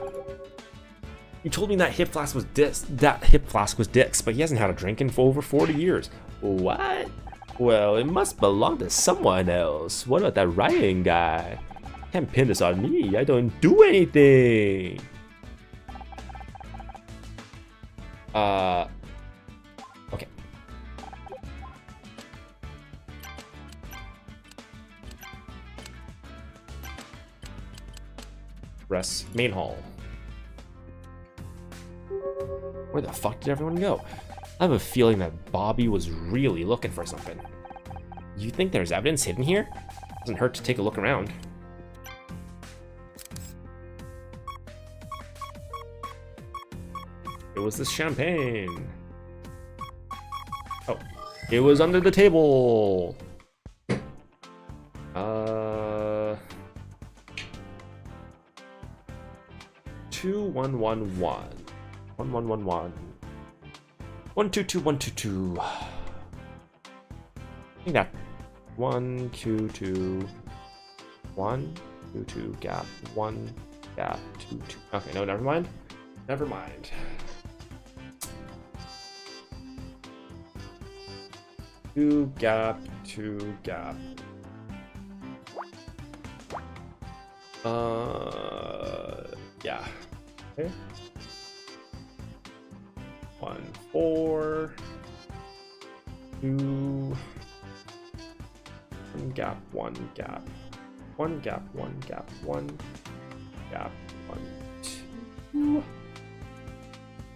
You told me that hip flask was Dick's, but he hasn't had a drink in for over 40 years. What? Well, it must belong to someone else. What about that Ryan guy? Can't pin this on me. I don't do anything. Okay. Press main hall. Where the fuck did everyone go? I have a feeling that Bobby was really looking for something. You think there's evidence hidden here? Doesn't hurt to take a look around. It was this champagne. Oh, it was under the table. 2111. 1111. 122122. I think that 122 122 gap 1 gap 22. Okay, no, never mind. Never mind. Two gap. Yeah. Okay. 1 4 2 1 gap 1 gap 1 gap 1 gap 1 gap 1 2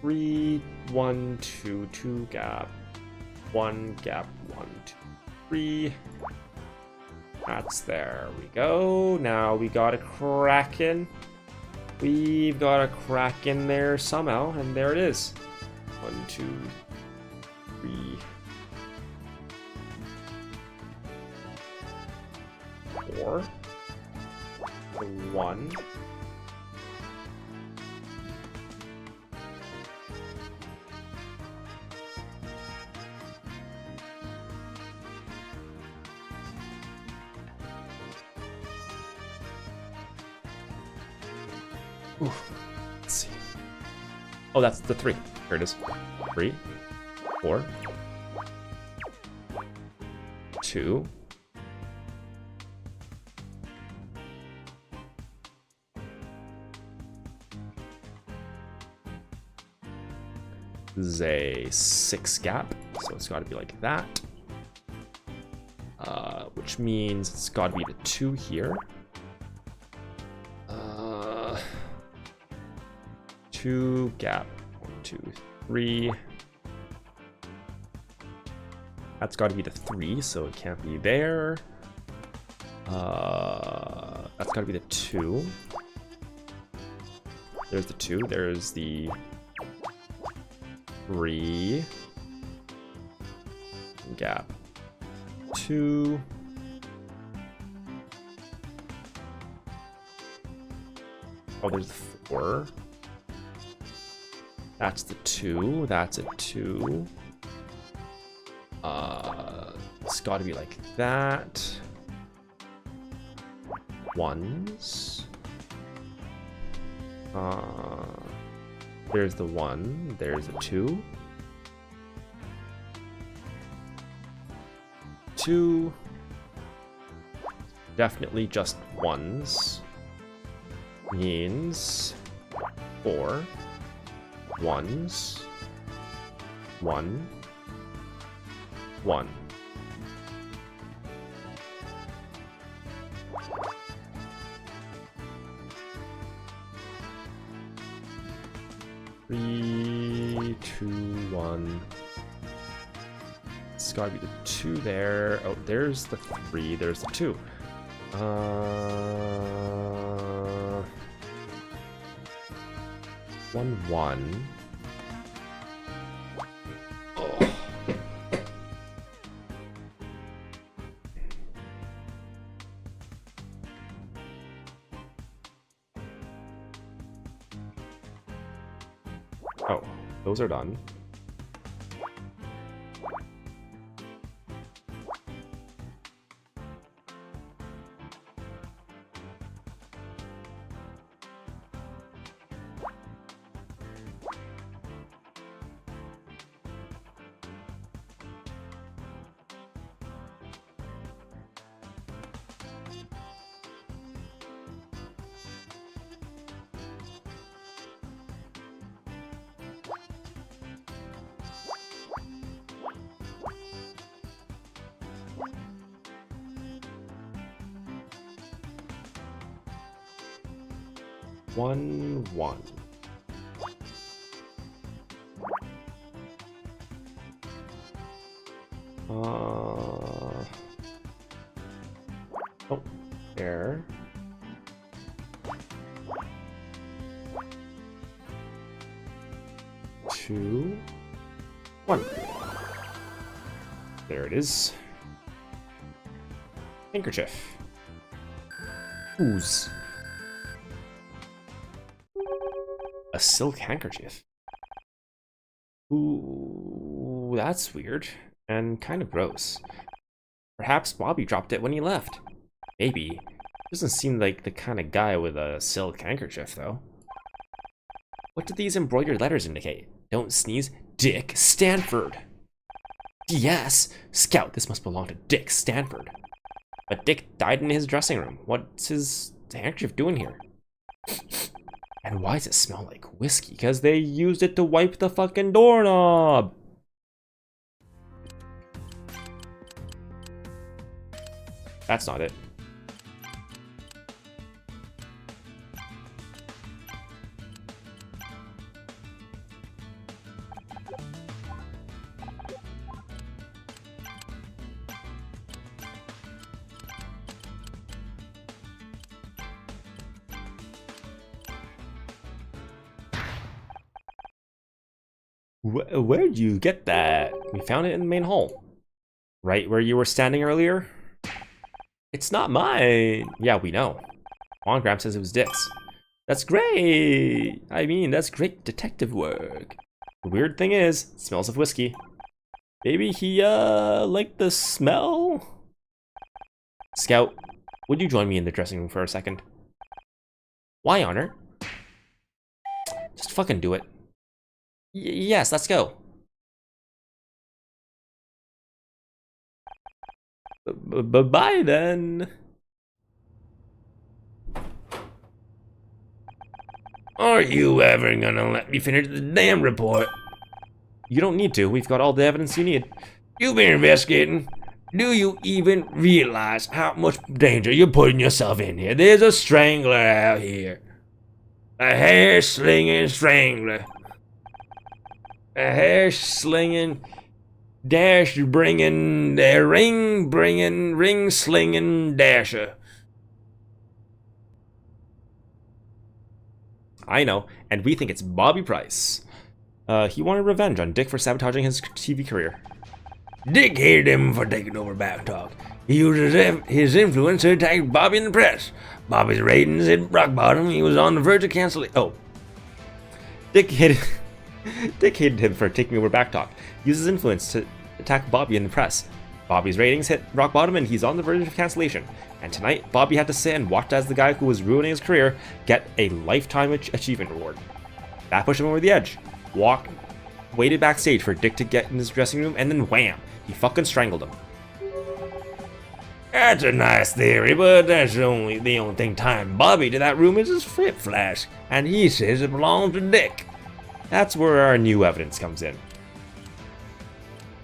3 1 2 2 gap 1 gap 1 2 3. That's there we go. Now we got a Kraken. We've got a Kraken there somehow, and there it is. 1 2 3 4 1 Oof. Let's see. Oh, that's the 3. Here it is. 3 4 2 This is a 6 gap, so it's got to be like that. Which means it's got to be the 2 here. 2 gap 1 2 3. That's got to be the 3, so it can't be there. That's got to be the 2. There's the 2. There's the 3. gap. 2. Oh, there's the 4. That's the 2. That's a 2. It's got to be like that. 1s. There's the 1. There's a 2. 2. Definitely just 1s. Means 4. 1s. 1. 1. Three, 2, 1. It's gotta be the 2 there. Oh, there's the 3. There's the 2. 1, 1. Oh. Oh, those are done. One, 1. Oh, there. 2, 1. There it is. Handkerchief. Ooze. A silk handkerchief. Ooh, that's weird. And kind of gross. Perhaps Bobby dropped it when he left. Maybe. Doesn't seem like the kind of guy with a silk handkerchief, though. What do these embroidered letters indicate? Don't sneeze. Dick Stanford. Yes! Scout, this must belong to Dick Stanford. But Dick died in his dressing room. What's his handkerchief doing here? And why does it smell like whiskey? Because they used it to wipe the fucking doorknob. That's not it. Where'd you get that? We found it in the main hall. Right where you were standing earlier? It's not mine. Yeah, we know. Mongram says it was Dick's. That's great. I mean, that's great detective work. The weird thing is, it smells of whiskey. Maybe he, liked the smell? Scout, would you join me in the dressing room for a second? Why, Honor? Just fucking do it. Yes, let's go. Bye then. Are you ever gonna let me finish the damn report? You don't need to. We've got all the evidence you need. You've been investigating. Do you even realize how much danger you're putting yourself in here? There's a strangler out here. A hair-slinging strangler. A hair-slinging, dash-bringing, ring-bringing, ring-slinging dasher. I know, and we think it's Bobby Price. He wanted revenge on Dick for sabotaging his TV career. Dick hated him for taking over Backtalk. He used his influence to attack Bobby in the press. Bobby's ratings hit rock bottom. He was on the verge of canceling. Oh. Dick hated him for taking over Backtalk. He used his influence to attack Bobby in the press. Bobby's ratings hit rock bottom and he's on the verge of cancellation. And tonight, Bobby had to sit and watch as the guy who was ruining his career get a lifetime achievement reward. That pushed him over the edge. Waited backstage for Dick to get in his dressing room, and then wham! He fucking strangled him. That's a nice theory, but that's the only thing tying Bobby to that room is his flip flask, and he says it belongs to Dick. That's where our new evidence comes in.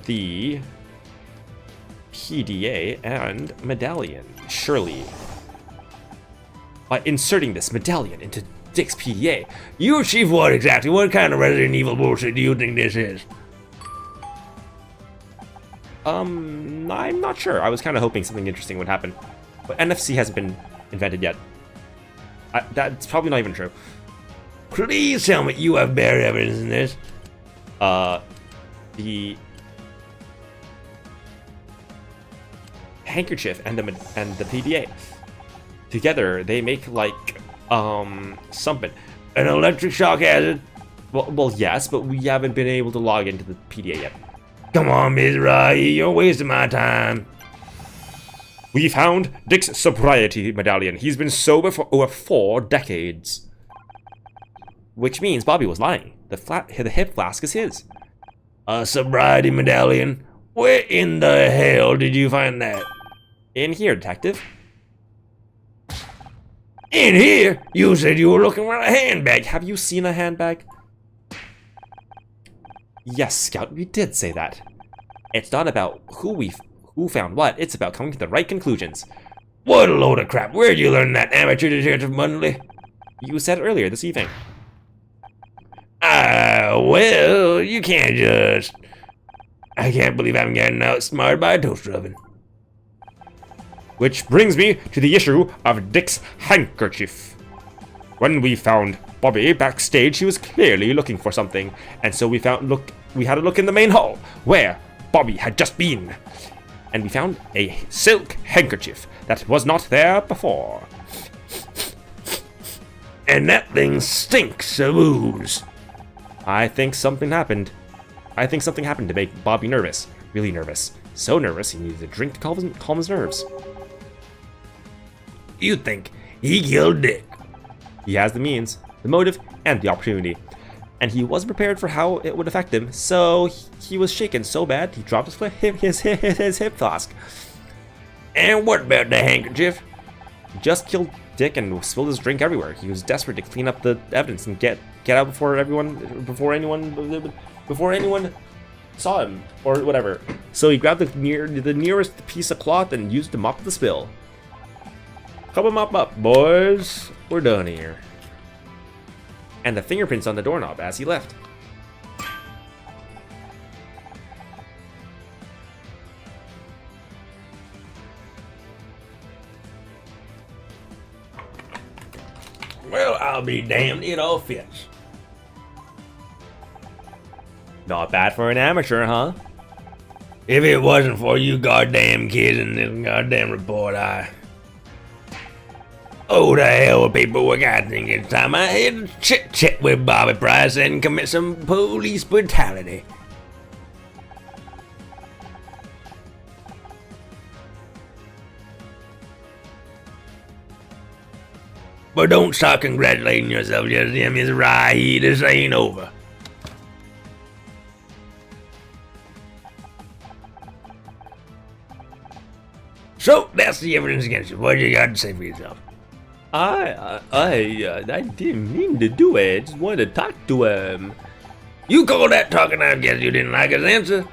The PDA and medallion. Surely, by inserting this medallion into Dick's PDA, You achieve what exactly? What kind of Resident Evil bullshit do you think this is? I'm not sure. I was kind of hoping something interesting would happen, but NFC hasn't been invented yet. That's probably not even true. Please tell me you have better evidence than this. The handkerchief and the PDA together, they make like something. An electric shock hazard? Well, yes, but we haven't been able to log into the PDA yet. Come on, Ms. Rahi, you're wasting my time. We found Dick's sobriety medallion. He's been sober for over 4 decades. Which means Bobby was lying. The hip flask is his. A sobriety medallion? Where in the hell did you find that? In here, detective. In here? You said you were looking for a handbag. Have you seen a handbag? Yes, Scout, we did say that. It's not about who found what, it's about coming to the right conclusions. What a load of crap. Where'd you learn that, amateur detective Mundley? You said earlier this evening. Well, you can't just... I can't believe I'm getting outsmarted by a toaster oven. Which brings me to the issue of Dick's handkerchief. When we found Bobby backstage, he was clearly looking for something, and so we had a look in the main hall, where Bobby had just been. And we found a silk handkerchief that was not there before. And that thing stinks of booze. I think something happened. I think something happened to make Bobby nervous. Really nervous. So nervous he needed a drink to calm his nerves. You think he killed Dick? He has the means, the motive, and the opportunity. And he wasn't prepared for how it would affect him, so he was shaken so bad he dropped his hip flask. And what about the handkerchief? He just killed Dick and spilled his drink everywhere. He was desperate to clean up the evidence and get out before anyone saw him or whatever. So he grabbed the nearest piece of cloth and used it to mop the spill. Come on, mop up, boys. We're done here. And the fingerprints on the doorknob as he left. Well, I'll be damned, it all fits. Not bad for an amateur, huh? If it wasn't for you goddamn kids in this goddamn report, Oh, the hell with paperwork, I think it's time I had to chit-chat with Bobby Price and commit some police brutality. But don't start congratulating yourself just yet, Miss Rahi. This ain't over. So, that's the evidence against you. What you got to say for yourself? I didn't mean to do it. I just wanted to talk to him. You call that talking? I guess you didn't like his answer.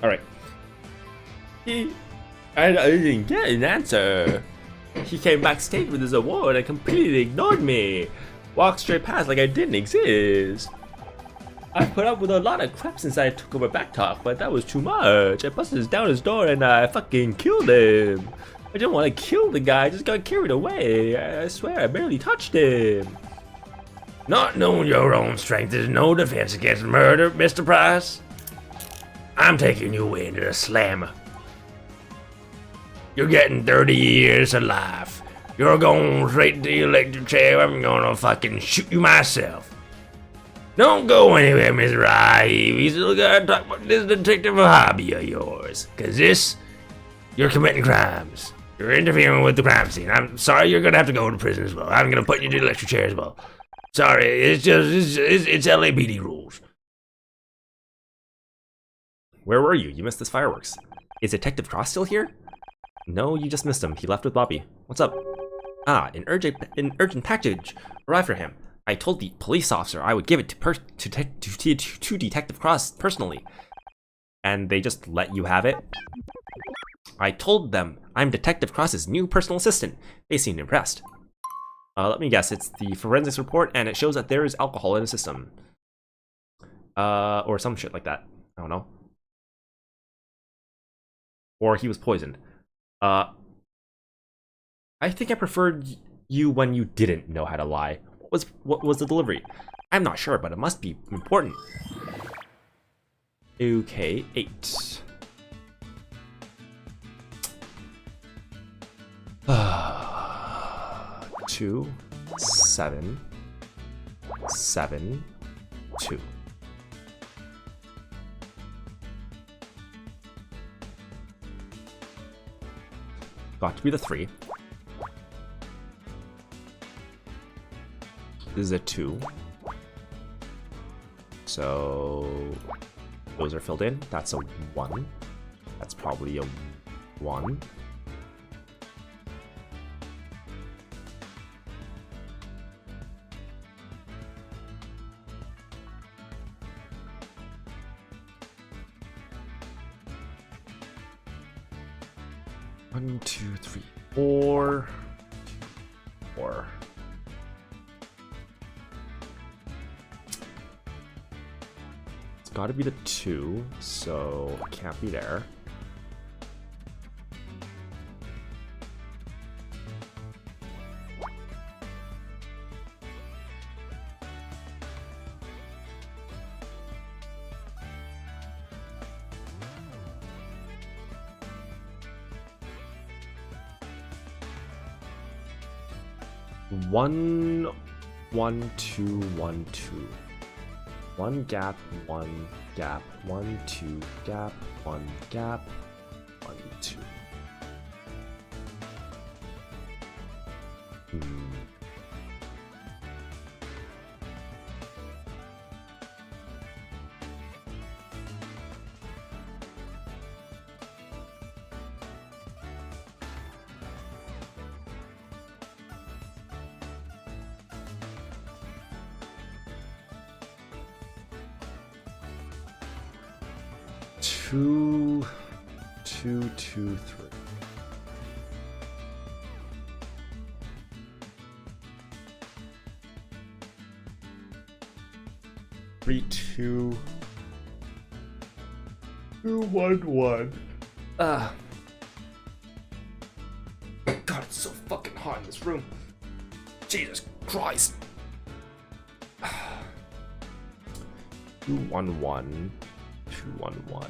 All right. I didn't get an answer. He came backstage with his award and completely ignored me. Walked straight past like I didn't exist. I've put up with a lot of crap since I took over Backtalk, but that was too much. I busted down his door and I fucking killed him. I didn't want to kill the guy, I just got carried away. I swear I barely touched him. Not knowing your own strength is no defense against murder, Mr. Price. I'm taking you away into the slammer. You're getting 30 years of life. You're going straight to the electric chair. I'm gonna fucking shoot you myself. Don't go anywhere, Mr. Ive. We still gotta talk about this detective hobby of yours. Cause this, you're committing crimes. You're interfering with the crime scene. I'm sorry, you're gonna have to go to prison as well. I'm gonna put you in the electric chair as well. Sorry, it's LAPD rules. Where were you? You missed this fireworks. Is Detective Cross still here? No, you just missed him. He left with Bobby. What's up? Ah, an urgent package arrived for him. I told the police officer I would give it to Detective Cross personally. And they just let you have it? I told them I'm Detective Cross's new personal assistant. They seemed impressed. Let me guess, it's the forensics report and it shows that there is alcohol in the system. Or some shit like that. I don't know. Or he was poisoned. I think I preferred you when you didn't know how to lie. What was the delivery? I'm not sure, but it must be important. Okay, 8. 2, 7, 7, 2. Got to be the 3. This is a 2. So those are filled in. That's a 1. That's probably a 1. One, 2, 3, 4. 4. It's got to be the 2, so it can't be there. One, 1, 2, 1, 2. 1 gap, 1 gap, 1, 2 gap, 1 gap, 1, 2. Two, 2, 2, 3. Three, 2, 2, 1, 1. God, it's so fucking hot in this room. Jesus Christ. 2, 1, 1. 2, 1, 1.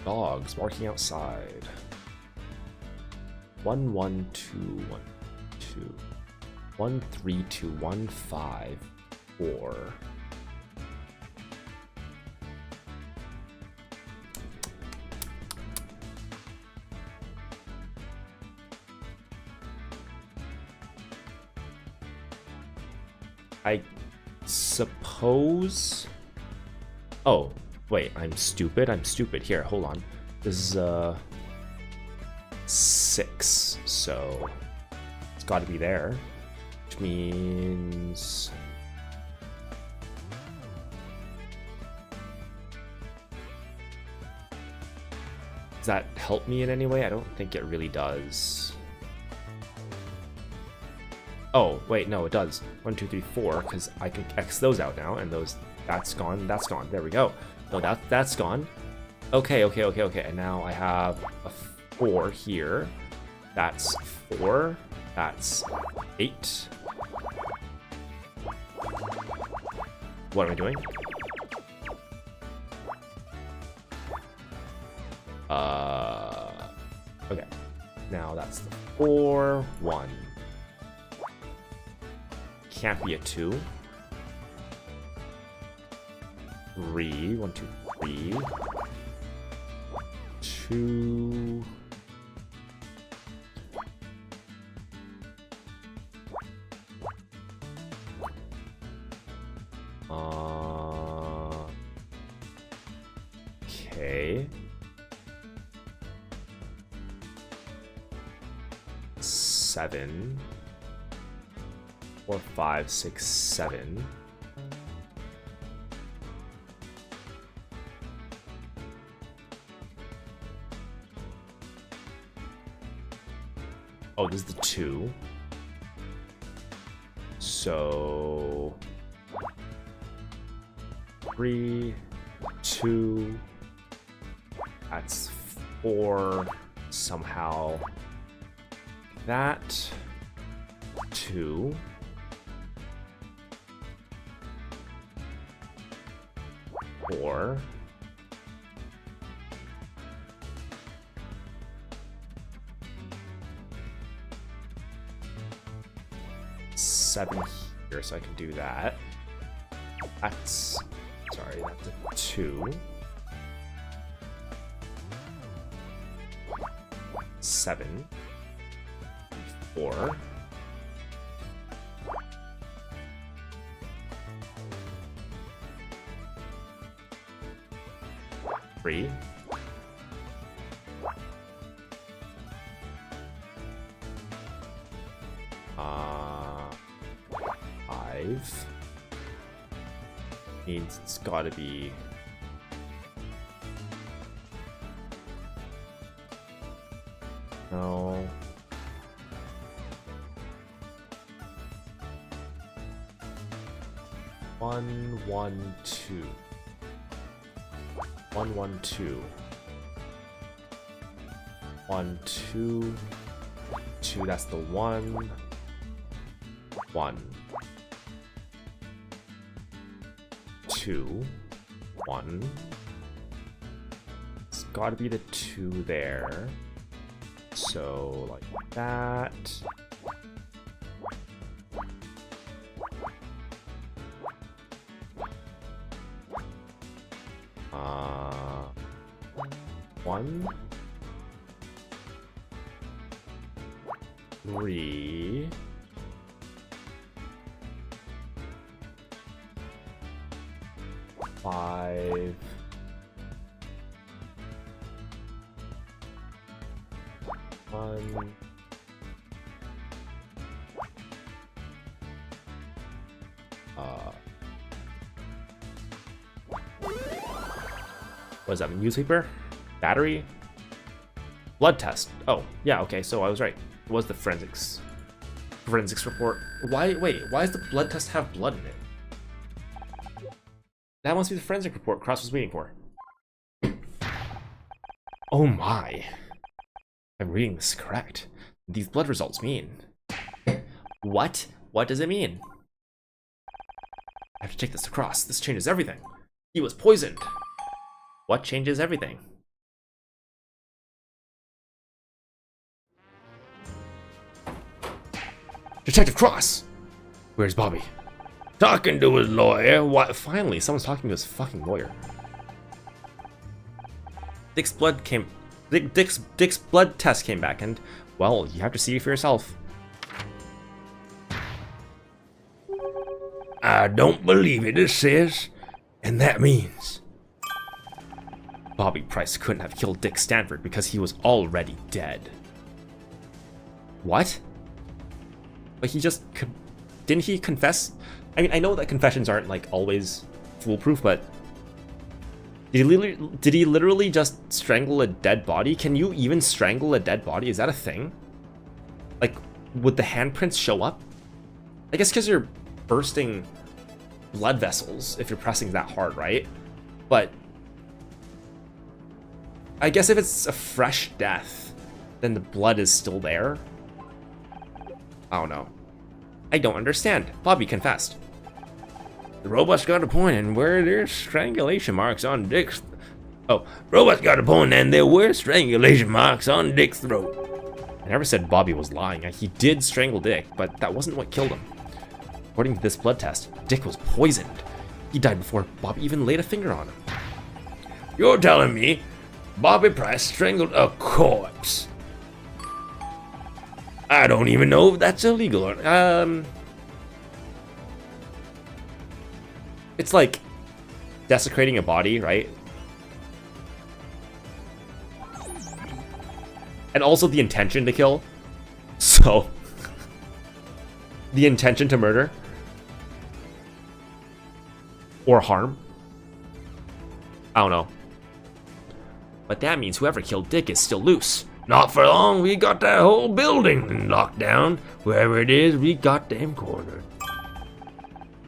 Dogs barking outside. 1, 1, 2, 1, 2. 1, 3, 2, 1, 5, 4. I suppose. Oh, wait, I'm stupid. Here, hold on. This is 6, so it's got to be there, which means Does that help me in any way? I don't think it really does. Oh, wait, no, it does. 1, 2, 3, 4, because I can X those out now, and those, that's gone, that's gone. There we go. No, that's gone. Okay, and now I have a 4 here. That's 4. That's 8. What am I doing? Okay. Now that's the 4, 1. Can't be a 2. 3, 1, 2, 3. 2. Okay. 7. 4, 5, 6, 7. Oh, this is the 2. So 3, 2. That's 4 somehow. That 2. 4. Seven here, so I can do that. That's sorry, that's a 2. 7. 4. 3. 5. Means it's gotta be no. One, 1, 2. 1, 1, 2. 1, 2. 2, that's the 1. 1. 2. 1. It's gotta be the 2 there. So, like that. One. 3. 5. 1. What is that? Newspaper? Battery? Blood test. Oh, yeah, okay, so I was right. It was the forensics report. Why does the blood test have blood in it? That must be the forensic report Cross was waiting for. Oh my. I'm reading this correct. These blood results mean. What? What does it mean? I have to take this to Cross. This changes everything. He was poisoned. What changes everything? Detective Cross! Where's Bobby? Talking to his lawyer. What? Finally, someone's talking to his fucking lawyer. Dick's blood test came back, and, well, you have to see it for yourself. I don't believe it says, and that means Bobby Price couldn't have killed Dick Stanford because he was already dead. What? But he just... Didn't he confess? I mean, I know that confessions aren't, like, always foolproof, but... Did he literally just strangle a dead body? Can you even strangle a dead body? Is that a thing? Like, would the handprints show up? I guess because you're bursting blood vessels if you're pressing that hard, right? But I guess if it's a fresh death, then the blood is still there. I don't know. I don't understand. Bobby confessed. The robot's got a point, and where there's strangulation marks on Dick's... Oh, robot's got a point, and there were strangulation marks on Dick's throat. I never said Bobby was lying. He did strangle Dick, but that wasn't what killed him. According to this blood test, Dick was poisoned. He died before Bobby even laid a finger on him. You're telling me Bobby Price strangled a corpse? I don't even know if that's illegal or... It's like desecrating a body, right? And also the intention to kill. So, the intention to murder or harm. I don't know. But that means whoever killed Dick is still loose. Not for long, we got that whole building locked down. Wherever it is, we got them cornered.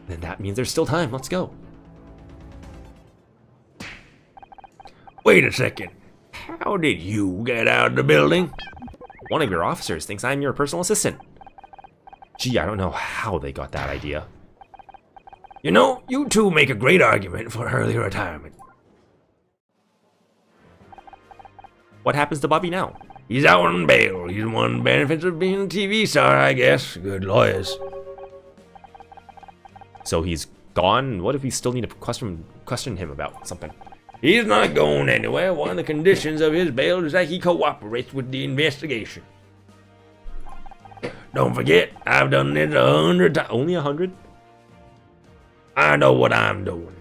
Then that means there's still time. Let's go. Wait a second. How did you get out of the building? One of your officers thinks I'm your personal assistant. Gee, I don't know how they got that idea. You know, you two make a great argument for early retirement. What happens to Bobby now? He's out on bail. He's one of the benefits of being a TV star, I guess. Good lawyers. So he's gone? What if we still need to question him about something? He's not going anywhere. One of the conditions of his bail is that he cooperates with the investigation. Don't forget, I've done this 100 times. Only 100? I know what I'm doing.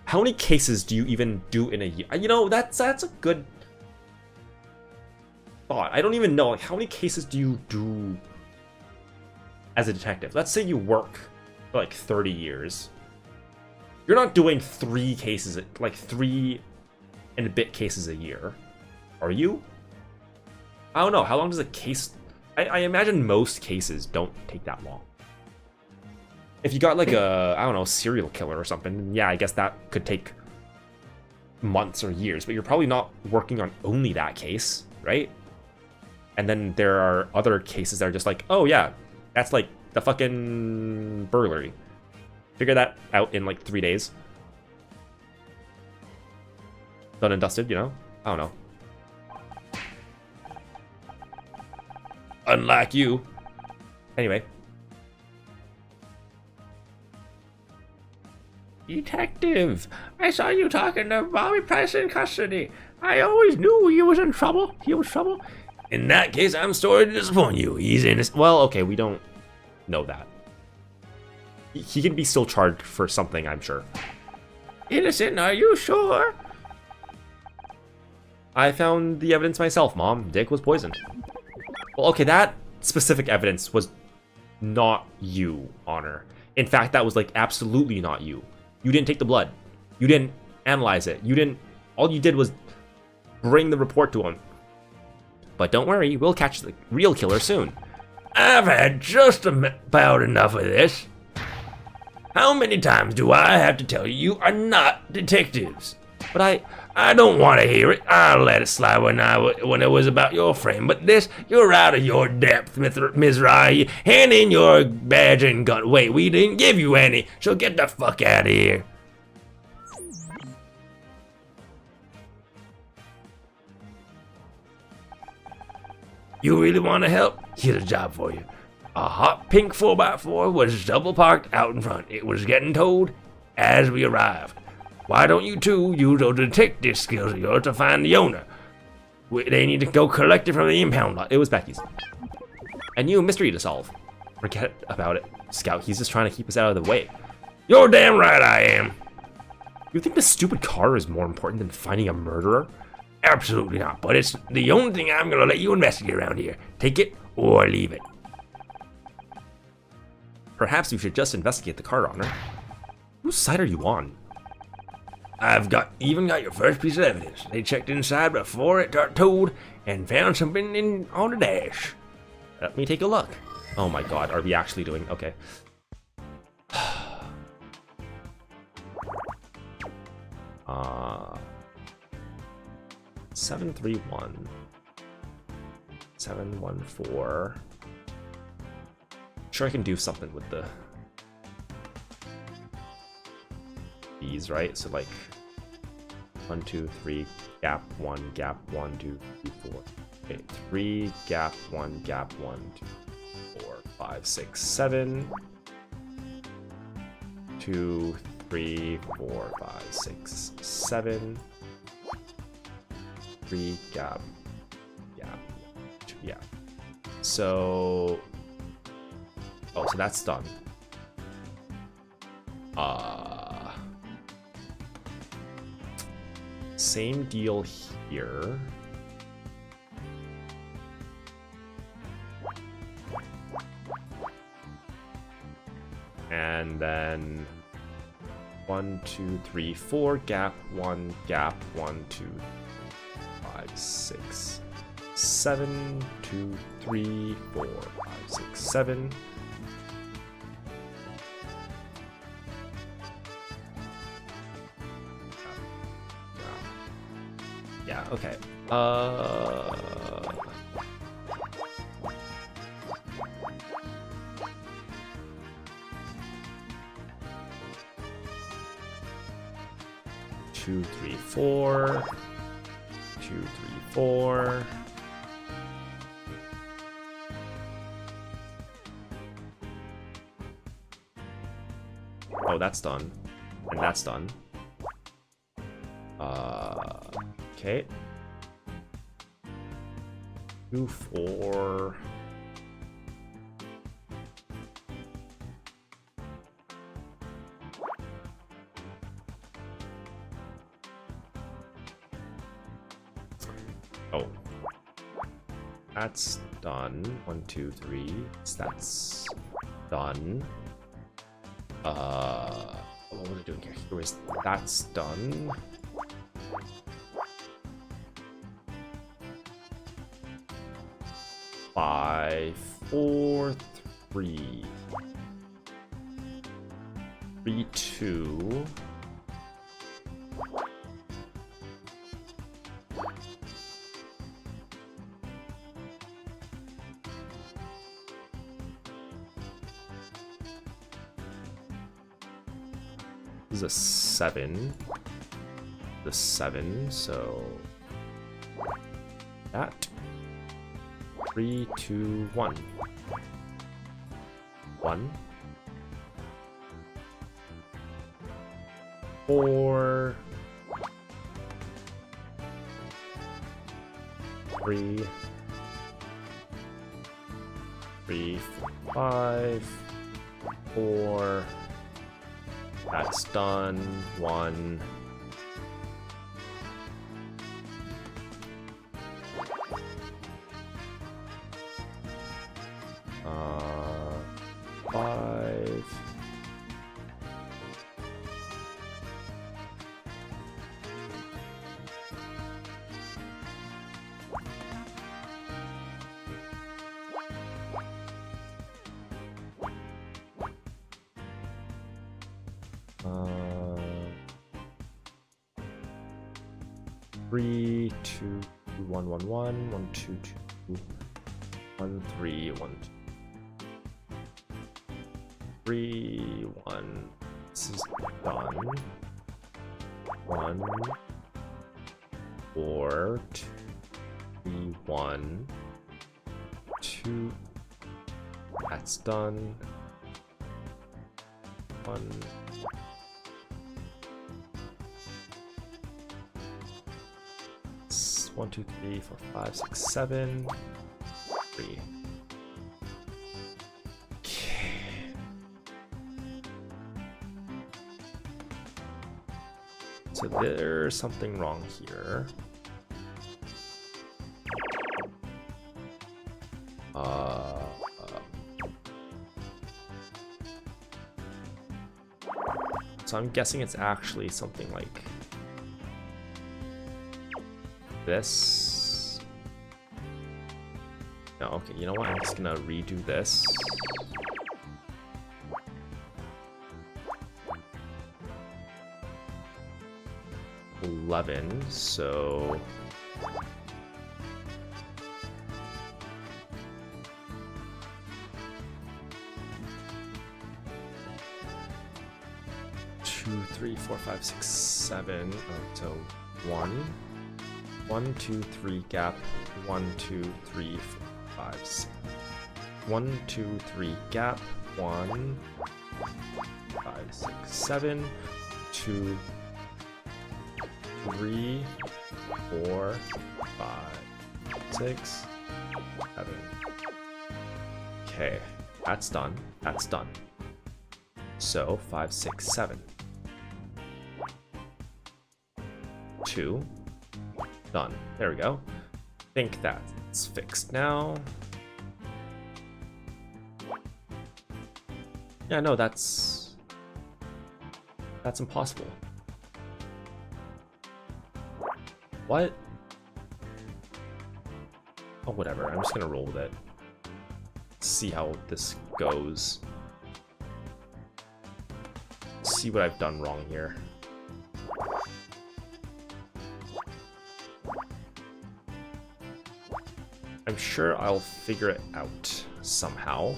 How many cases do you even do in a year? You know, that's a good thought. I don't even know. Like, how many cases do you do as a detective? Let's say you work for like 30 years. You're not doing 3 cases, like 3 and a bit cases a year. Are you? I don't know. How long does a case... I imagine most cases don't take that long. If you got like a, I don't know, serial killer or something, yeah, I guess that could take months or years, but you're probably not working on only that case, right? And then there are other cases that are just like, oh yeah, that's like the fucking burglary. Figure that out in like 3 days. Done and dusted, you know? I don't know. Unlike you. Anyway. Detective, I saw you talking to Bobby Price in custody. I always knew he was in trouble. He was trouble. In that case, I'm sorry to disappoint you. He's innocent. Well, okay, we don't know that. He can be still charged for something, I'm sure. Innocent, are you sure? I found the evidence myself, Mom. Dick was poisoned. Well, okay, that specific evidence was not you, Honor. In fact, that was like absolutely not you. You didn't take the blood. You didn't analyze it. You didn't... All you did was bring the report to him. But don't worry, we'll catch the real killer soon. I've had just about enough of this. How many times do I have to tell you you are not detectives? But I don't want to hear it. I'll let it slide when it was about your friend. But this, you're out of your depth, Ms. Rye. Hand in your badge and gun. Wait, we didn't give you any, so get the fuck out of here. You really want to help? Here's a job for you. A hot pink 4x4 was double parked out in front. It was getting towed as we arrived. Why don't you two use those detective skills of yours to find the owner? They need to go collect it from the impound lot. it was Becky's. A new mystery to solve. Forget about it, Scout. He's just trying to keep us out of the way. You're damn right I am. You think the stupid car is more important than finding a murderer? Absolutely not, but it's the only thing I'm gonna let you investigate around here. Take it or leave it. Perhaps we should just investigate the car, Honor. Whose side are you on? I've even got your first piece of evidence. They checked inside before it got towed and found something on the dash. Let me take a look. Oh my god, are we actually doing... Okay. 731. 714. Sure, I can do something with these, right? So like 1, 2, 3, gap 1, gap 1, 2, 3, 4. Okay, 3, gap 1, gap 1, 2, 4, 5, 6, 7. 2, 3, 4, 5, 6, 7. 3, gap, gap, 2, yeah. So, oh, so that's done. Same deal here. And then 1, 2, 3, 4, gap 1, gap 1, 2, 5, 6, 7, 2, 3, 4, 5, 6, 7. Yeah, okay. 2, 3, 4. 2, 3, 4. Oh, that's done. And that's done. Okay. 2, 4. Oh. That's done. 1, 2, 3. That's done. What was I doing here? Here is that's done. Five, 4, 3. 3, 2. This is a 7. The 7, so that 3, 2, 1. 1. 4. 3. 3, 5. 4. That's done. 1. Five. Three, 2, 1, 1, 1, 1, 2, 2, 1, 3, 1, 3, 1. This is done. 1, 4, 3, 1, 2. That's done. 1. 1, 2, 3, 4, 5, 6, 7. 3. Okay. So there's something wrong here. So I'm guessing it's actually something like this. No, okay, you know what? I'm just gonna redo this. $11, so... Two, 3, 4, 5, 6, 7. Oh, so 1, 1, 2, 3 gap. 1, 2, 3, 4, 5, 6. 1, 2, 3 gap. 1, 5, 6, 7. 2, 3, 4, 5, 6, 7. Okay, that's done. That's done. So 5, 6, 7. 2. Done. There we go. I think that's fixed now. Yeah, no, that's impossible. What? Oh, whatever. I'm just gonna roll with it. See how this goes. See what I've done wrong here. I'm sure I'll figure it out somehow.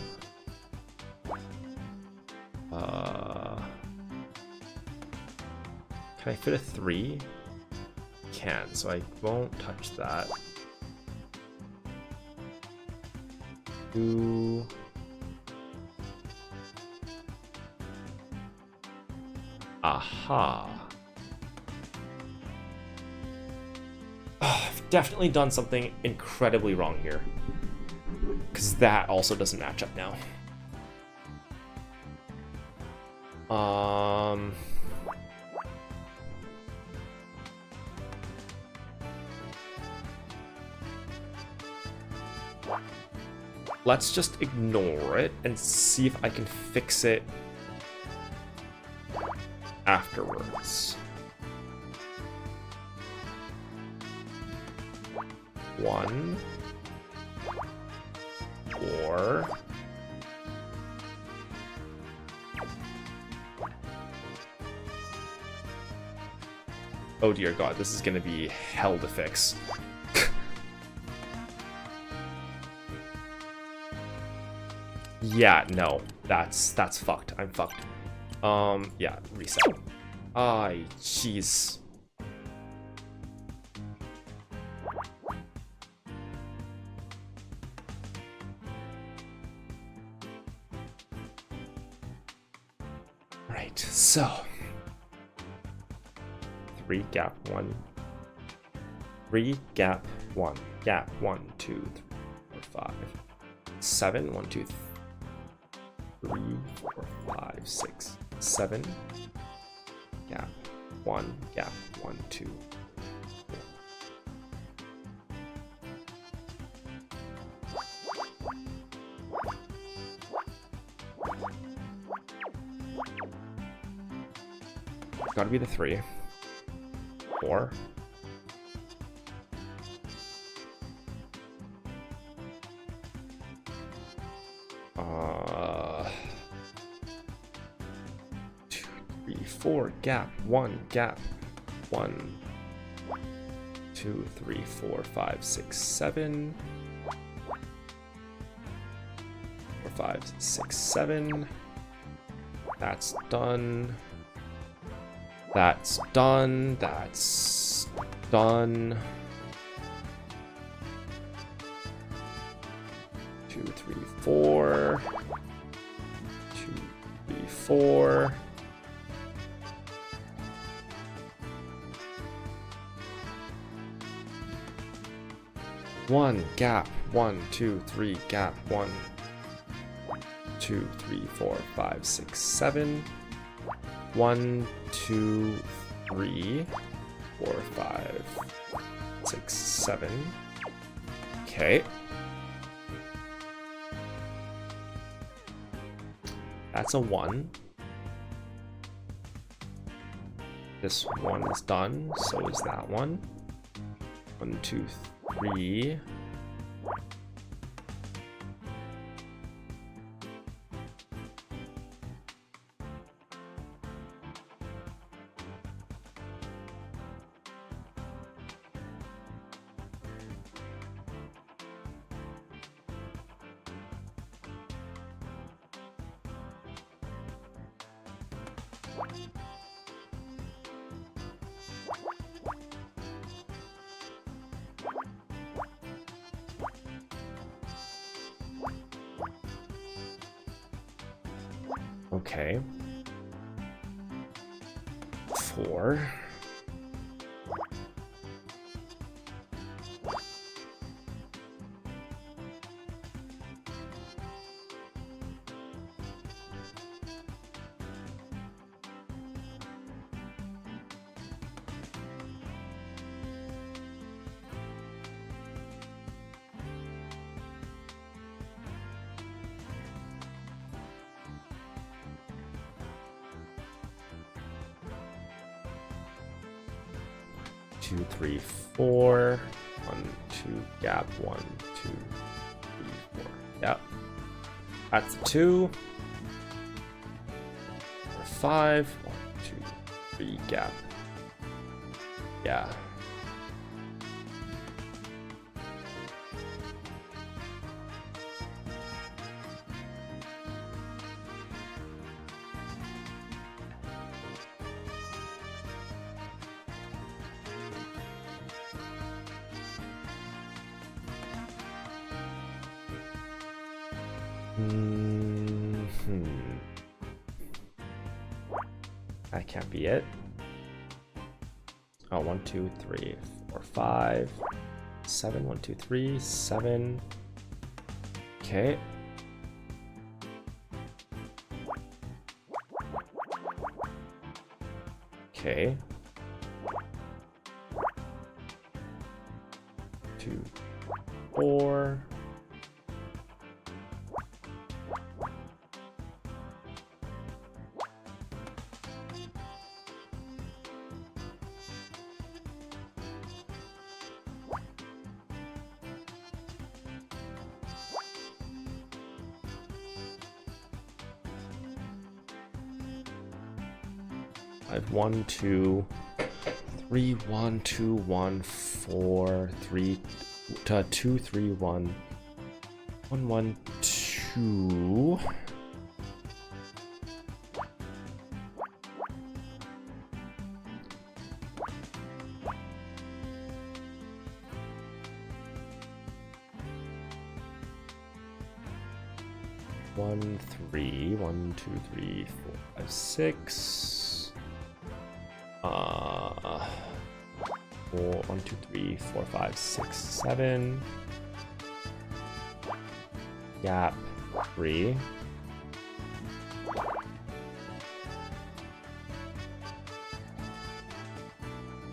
Can I fit a 3? Can, so I won't touch that. 2. Aha. Oh, I've definitely done something incredibly wrong here. Because that also doesn't match up now. Let's just ignore it and see if I can fix it afterwards. 1, 4. Oh dear God, this is gonna be hell to fix. Yeah, no, that's fucked. I'm fucked. Yeah, reset. Ay, jeez. Right, so 3 gap 1. 3 gap 1. Gap 1, 2, 3, 4, 5. 7, 1, 2, 3, 4, 5, 6, 7. Gap 1, gap 1, 2. 4. Gotta be the 3. 4. 2, 3, 4, gap 1, gap 1, 2, 3, 4, 5, 6, 7. 4, 5, 6, 7. That's done. That's done. That's done. 2, 3, 4. 2, 3, 4. One gap. 1, 2, 3 gap. 1, 2, 3, 4, 5, 6, 7. 1, 2, 3, 4, 5, 6, 7. Okay. That's a 1. This one is done, so is that one. 1, 2, 3. Okay. 4. Two, 3, 4. 1, 2, gap. 1, 2, 3, 4. Yep. That's a 2. 4, 5. 1, 2, 3, gap. Yeah. That can't be it. Oh, 1, 2, 3, 4, 5, 7. 1, 2, 3, 7. Okay. Okay. 2, 4. I have 1, 2, 3, 1, 2, 1, 4, 3, 2, 3, 1, 1, 1, 2. One, 3, 1, 2, 3, 4, 5, 6. 4, 1, 2, 3, 4, 5, 6, 7. Gap 3.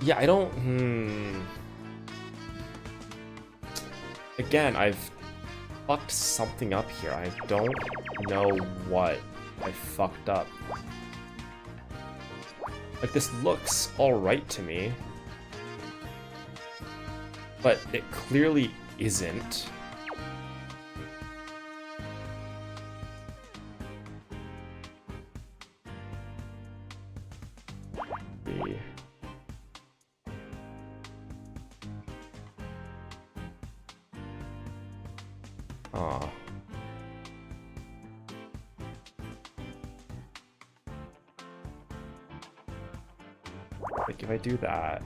Yeah, I don't. Again, I've fucked something up here. I don't know what I fucked up. Like, this looks alright to me, but it clearly isn't. Ah. Like, if I do that...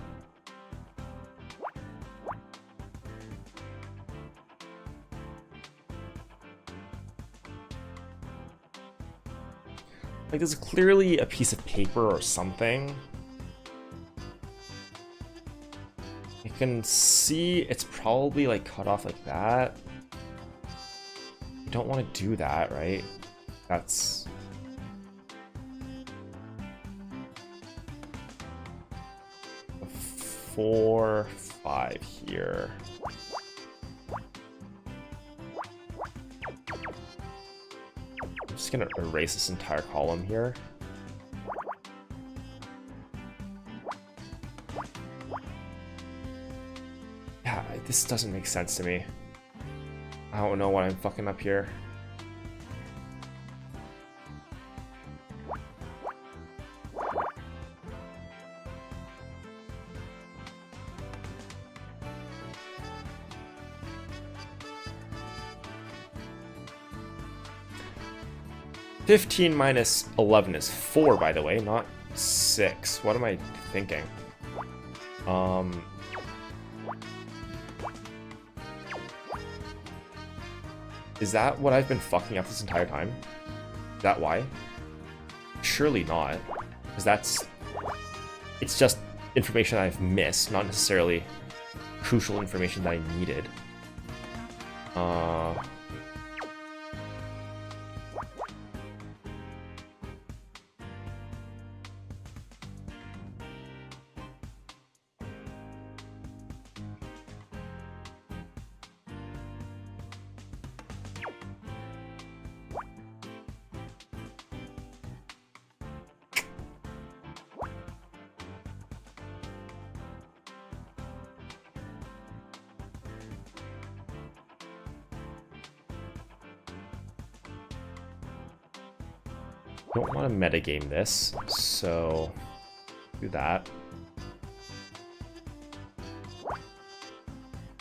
Like, there's clearly a piece of paper or something. You can see it's probably, like, cut off like that. You don't want to do that, right? That's... 4, 5 here. I'm just gonna erase this entire column here. Yeah, this doesn't make sense to me. I don't know what I'm fucking up here. (15 minus 11 is 4, by the way, not 6. What am I thinking? Is that what I've been fucking up this entire time? Is that why? Surely not. Because it's just information I've missed, not necessarily crucial information that I needed. Don't want to metagame this, so do that.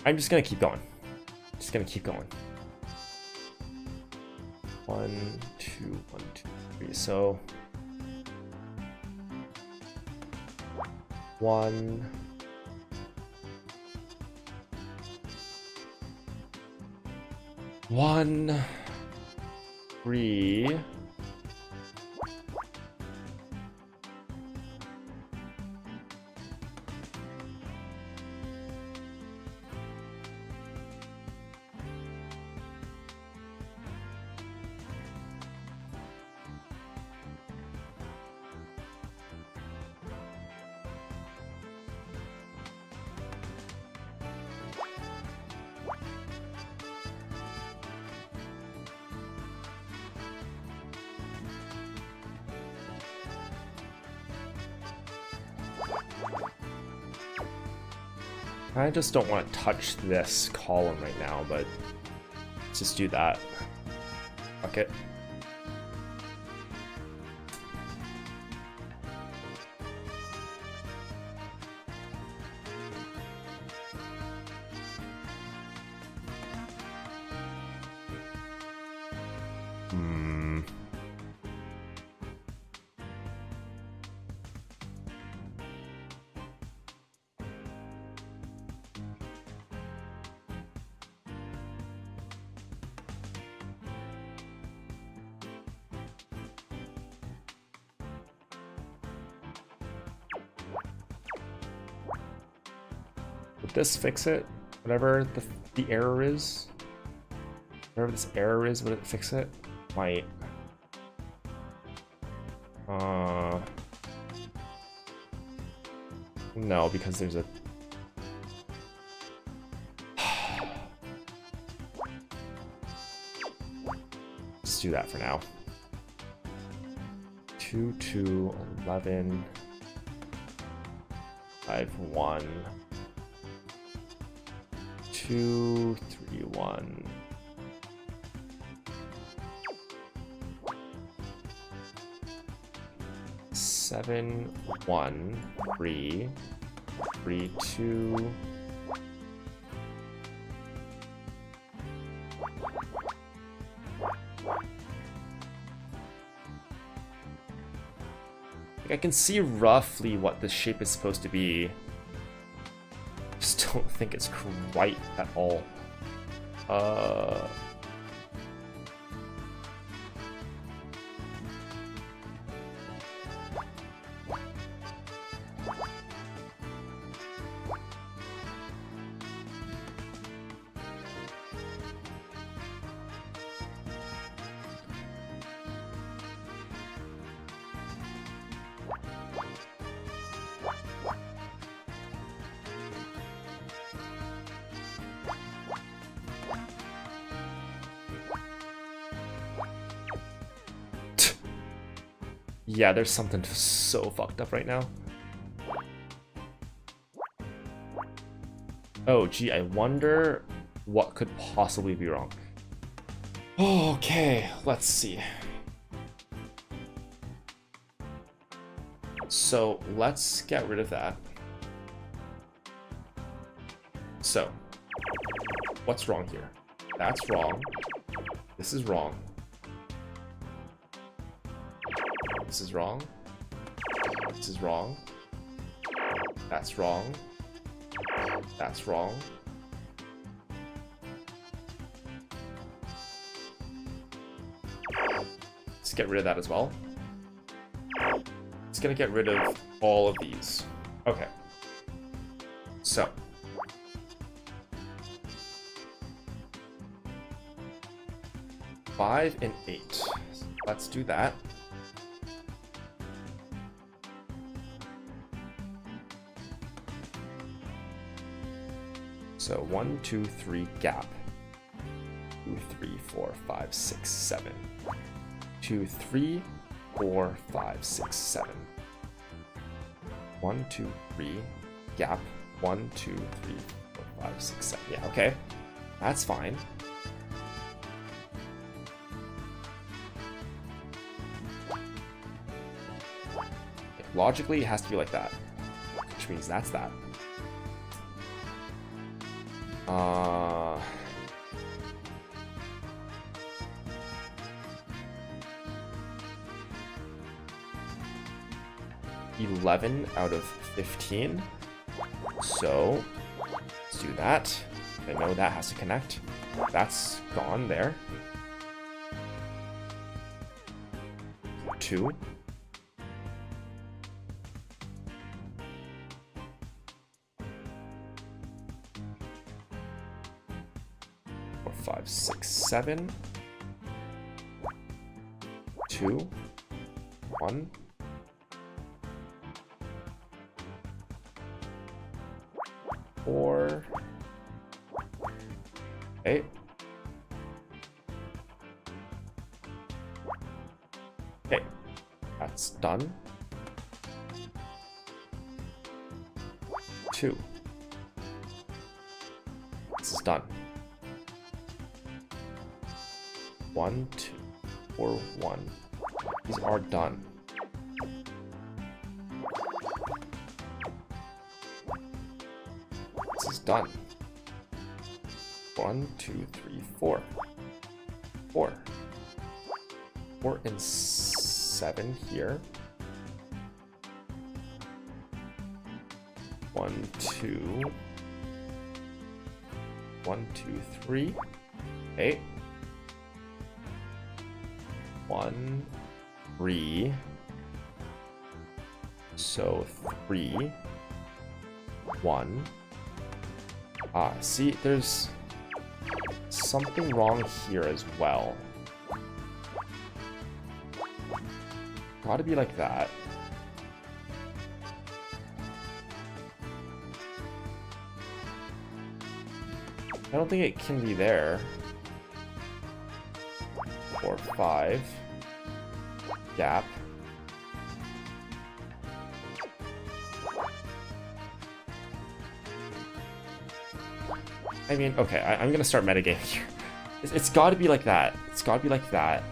I'm just gonna keep going. Just gonna keep going. 1, 2, 1, 2, 3. So 1. 1, 3. I just don't want to touch this column right now, but let's just do that. Fuck it. Would this fix it? Whatever the error is? Whatever this error is, would it fix it? Might. No, because there's a... Let's do that for now. 2, 2, 11, 5, 1. 2, 3, 1. Seven, 1, 3, 3, 2. I can see roughly what this shape is supposed to be. Just don't think it's quite at all. Yeah, there's something so fucked up right now. Oh, gee, I wonder what could possibly be wrong. Okay, let's see. So let's get rid of that. So, what's wrong here? That's wrong. This is wrong. This is wrong. This is wrong. That's wrong. That's wrong. Let's get rid of that as well. It's gonna get rid of all of these. Okay. So. 5 and 8. Let's do that. So 1, 2, 3, gap. 2, 3, 4, 5, 6, 7. 2, 3, 4, 5, 6, 7. 1, 2, 3, gap. 1, 2, 3, 4, 5, 6, 7. Yeah, okay. That's fine. Logically, it has to be like that, which means that's that. Uh, 11 out of 15. So let's do that. I know that has to connect. That's gone there. 2. 5, 6, 7. 2, 1. 4. 8. Okay, that's done. 2. This is done. 1, 2, 4, 1. These are done. This is done. 1, 2, 3, 4. 4. 4 and 7 here. 1, 2. 1, 2, 3. 8. 1, 3. So 3, 1. Ah, see, there's something wrong here as well. Gotta be like that. I don't think it can be there. 4, 5. Gap. I mean, okay, I'm gonna start metagaming here. It's gotta be like that. It's gotta be like that.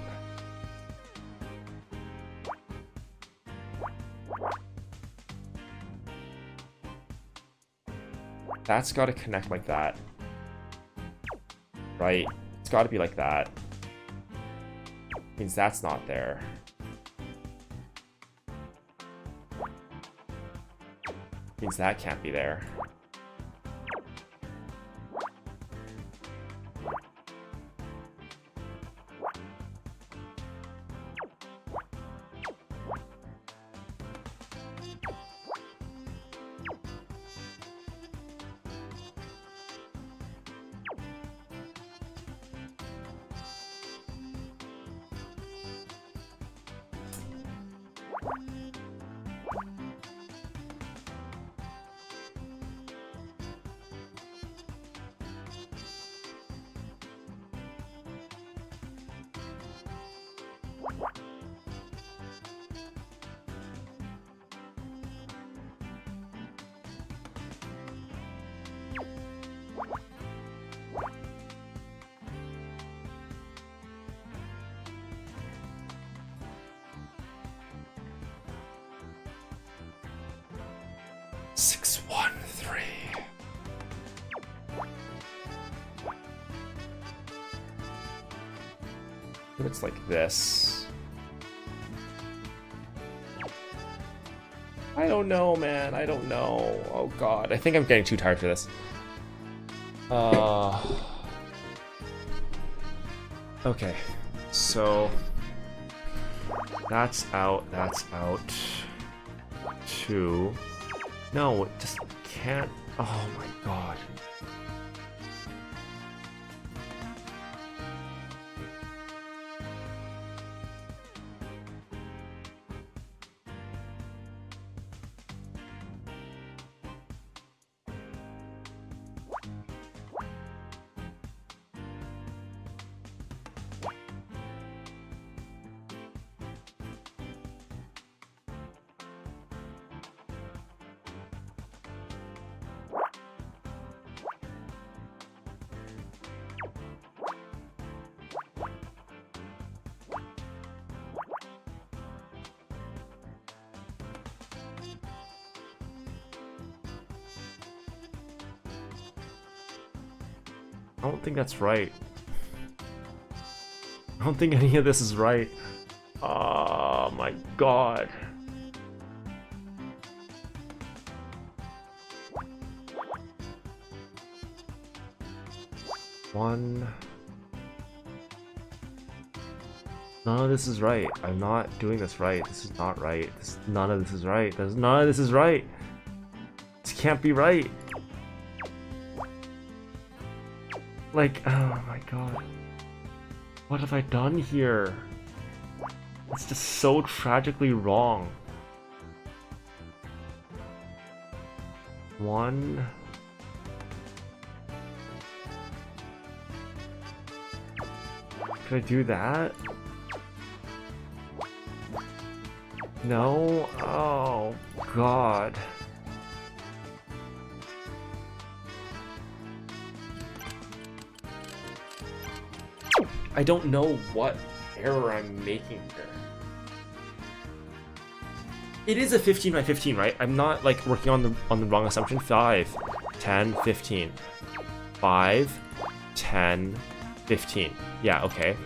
That's gotta connect like that. Right? It's gotta be like that. Means that's not there. Means that can't be there. 613. What if it's like this? I don't know, man. I don't know. Oh god, I think I'm getting too tired for this. Okay, so that's out. That's out. 2. No, it just can't. Oh my god. I don't think that's right. I don't think any of this is right. Oh my god. One. None of this is right. I'm not doing this right. This is not right. None of this is right. None of this is right. This can't be right. Like, oh my god. What have I done here? It's just so tragically wrong. 1. Could I do that? No? Oh, god. I don't know what error I'm making here. It is a 15 by 15, right? I'm not like working on the wrong assumption. 5, 10, 15. 5, 10, 15. Yeah, okay.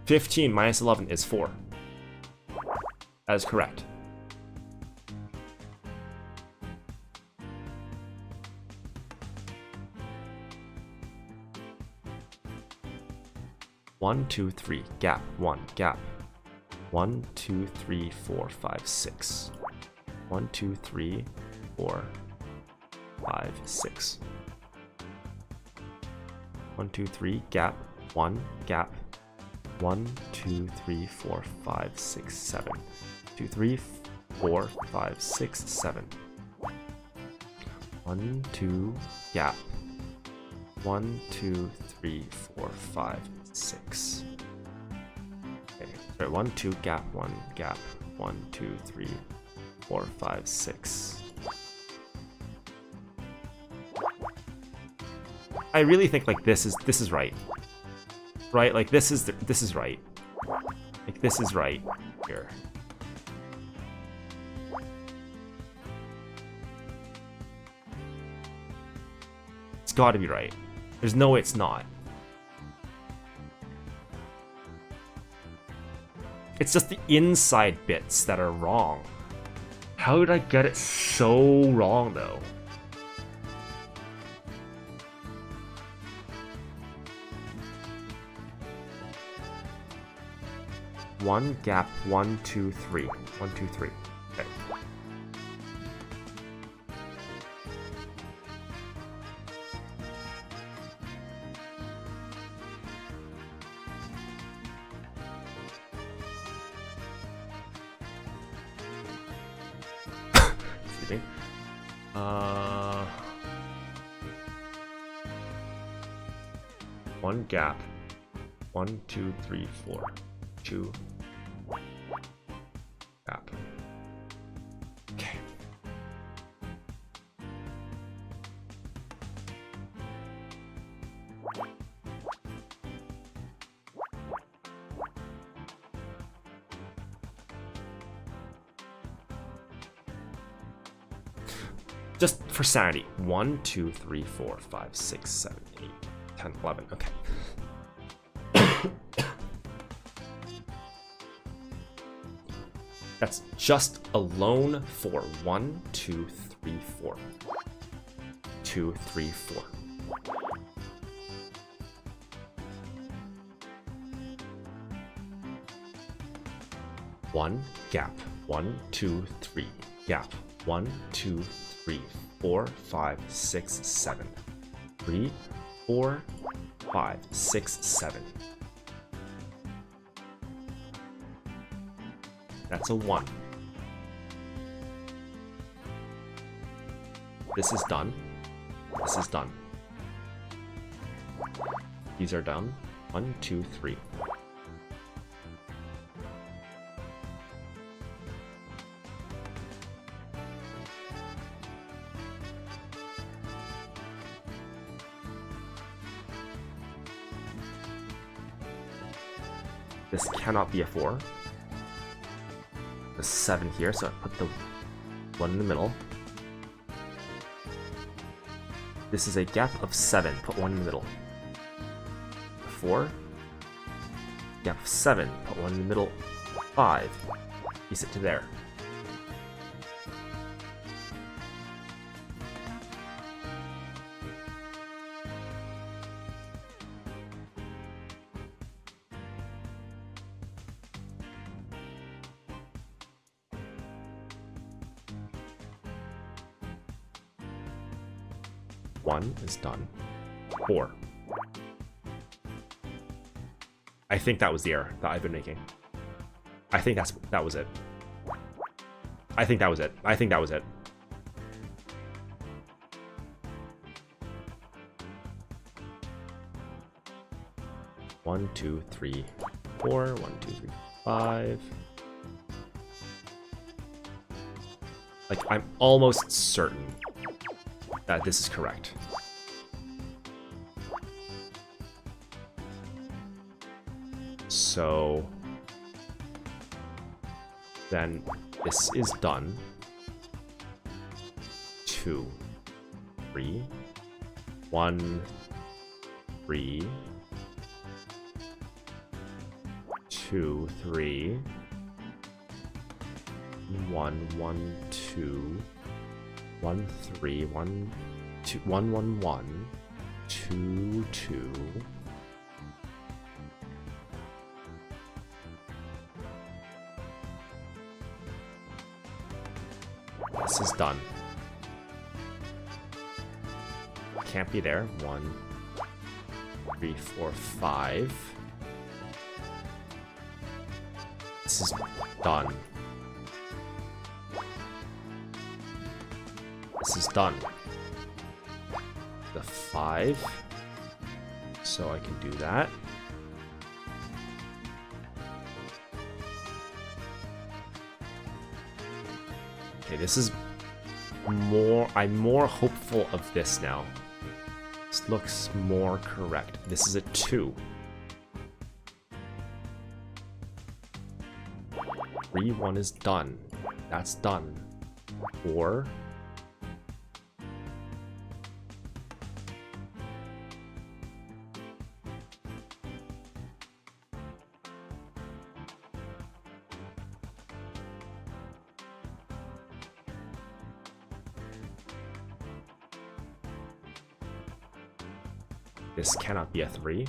(15 minus 11 is 4. That is correct. One, 2, 3, gap, 1, gap. 1, 2, 3, 4, 5, 6. 1, 2, 3, 4, 5, 6. 1, 2, 3, gap, 1, gap. 1, 2, 3, 4, 5, 6, 7. 2, 3, 4, 5, 6, 7. 1, 2, gap. 1, 2, 3, 4, 5, 6. Okay, right, 1, 2, gap, 1, gap. 1, 2, 3, 4, 5, 6. I really think like this is right. Right? Like this is right. Like this is right here. It's got to be right. There's no way it's not. It's just the inside bits that are wrong. How did I get it so wrong though? One gap, 1, 2, 3. 1, 2, 3. Okay. Excuse me. One gap. 1, 2, 3, 4. 2. Gap. Okay. Just for sanity. 1, 2, 3, 4, 5, 6, 7, 8, 10, 11. Okay. That's just alone for 1, 2, 3, 4. 2, 3, 4. One gap. 1, 2, 3. Gap. 1, 2, 3, 4, 5, 6, 7. 3, 4, 5, 6, 7. That's a 1. This is done. This is done. These are done. 1, 2, 3. This cannot be a 4. The 7 here, so I put the 1 in the middle. This is a gap of 7, put 1 in the middle. 4. Gap of 7, put 1 in the middle. 5. Piece it to there. One is done. 4. I think that was the error that I've been making. I think that was it. I think that was it. I think that was it. One, 2, 3, 4. 1, 2, 3, 5. Like, I'm almost certain that this is correct. So then this is done. 2, 3, 1, 3, 2, 3, 1, 1, 2, 1, 3, 1, 2, 1, 1, 1, 2, 2. This is done. Can't be there. 1, 3, 4, 5. This is done. This is done. The 5. So I can do that. Okay, this is more... I'm more hopeful of this now. This looks more correct. This is a 2. 3, 1 is done. That's done. 4. This cannot be a 3.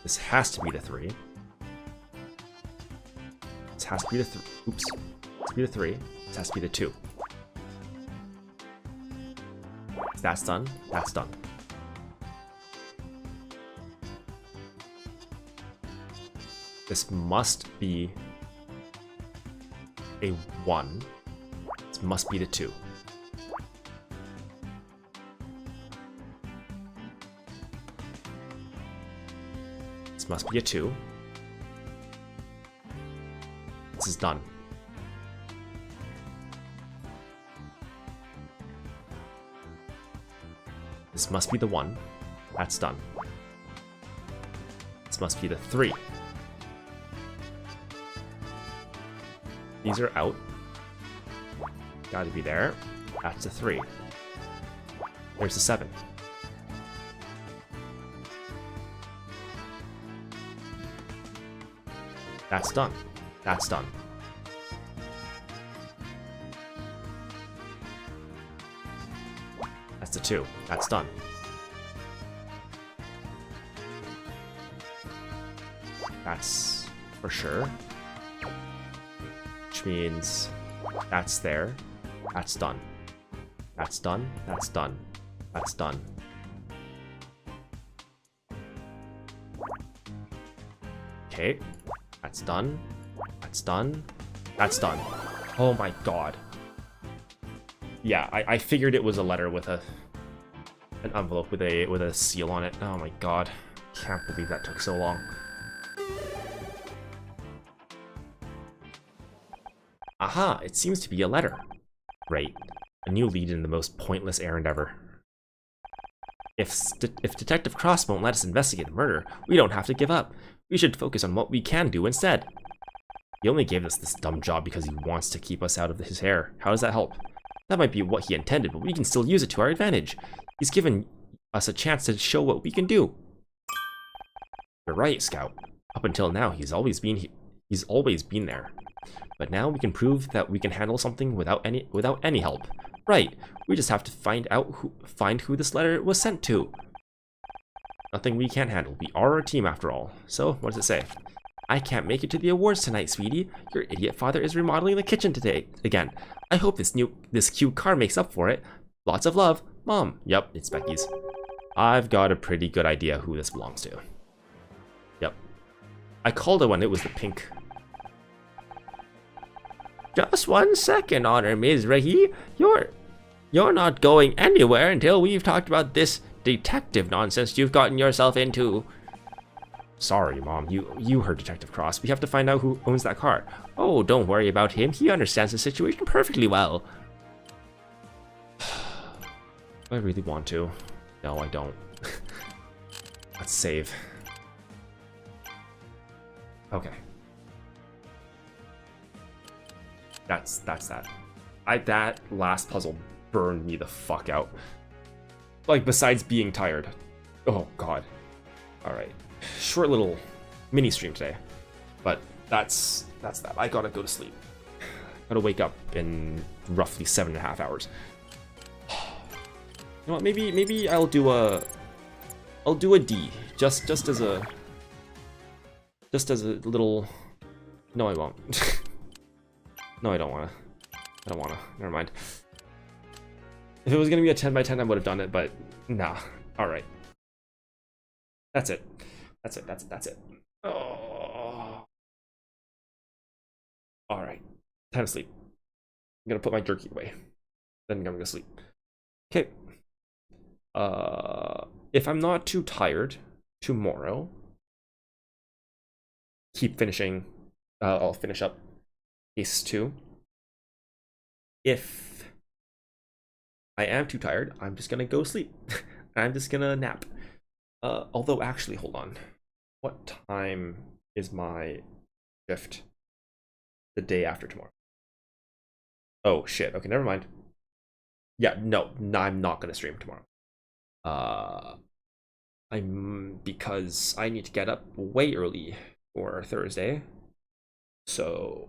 This has to be the 3. This has to be the 3. Oops. It has to be the 3. This has to be the 2. That's done. That's done. This must be a 1. This must be the 2. This must be a 2. This is done. This must be the 1. That's done. This must be the 3. These are out. Gotta be there. That's a 3. There's a 7. That's done. That's done. That's a 2. That's done. That's for sure. Which means that's there. That's done. That's done. That's done. That's done. Okay. That's done. That's done. That's done. Oh my god. Yeah, I figured it was a letter with an envelope with a seal on it. Oh my god. Can't believe that took so long. Aha, it seems to be a letter. Great. A new lead in the most pointless errand ever. If Detective Cross won't let us investigate the murder, we don't have to give up. We should focus on what we can do instead. He only gave us this dumb job because he wants to keep us out of his hair. How does that help? That might be what he intended, but we can still use it to our advantage. He's given us a chance to show what we can do. You're right, Scout. Up until now, he's always been there. But now we can prove that we can handle something without any help. Right. We just have to find who this letter was sent to. Nothing we can't handle. We are a team after all. So, what does it say? I can't make it to the awards tonight, sweetie. Your idiot father is remodeling the kitchen today again. I hope this cute car makes up for it. Lots of love, Mom. Yep, it's Becky's. I've got a pretty good idea who this belongs to. Yep. I called it when it was the pink. Just 1 second, Honor Ms. Rahi. You're not going anywhere until we've talked about this detective nonsense you've gotten yourself into. Sorry, Mom. You heard Detective Cross. We have to find out who owns that car. Oh, don't worry about him. He understands the situation perfectly well. I really want to. No, I don't. Let's save. Okay. That's that. That last puzzle burned me the fuck out. Like, besides being tired. Oh, God. Alright. Short little mini stream today. But that's that. I gotta go to sleep. Gotta wake up in roughly 7.5 hours. You know what, maybe I'll do a D. Just as a little. No, I won't. No, I don't wanna. Never mind. If it was gonna be a 10 by 10, I would have done it, but nah. Alright. That's it. That's it. Oh. Alright. Time to sleep. I'm gonna put my jerky away. Then I'm gonna sleep. Okay. If I'm not too tired tomorrow, keep finishing. I'll finish up Ace 2. If I am too tired, I'm just gonna go sleep. I'm just gonna nap. Although, actually, hold on. What time is my shift the day after tomorrow? Oh, shit. Okay, never mind. Yeah, no, I'm not gonna stream tomorrow. Because I need to get up way early for Thursday. So,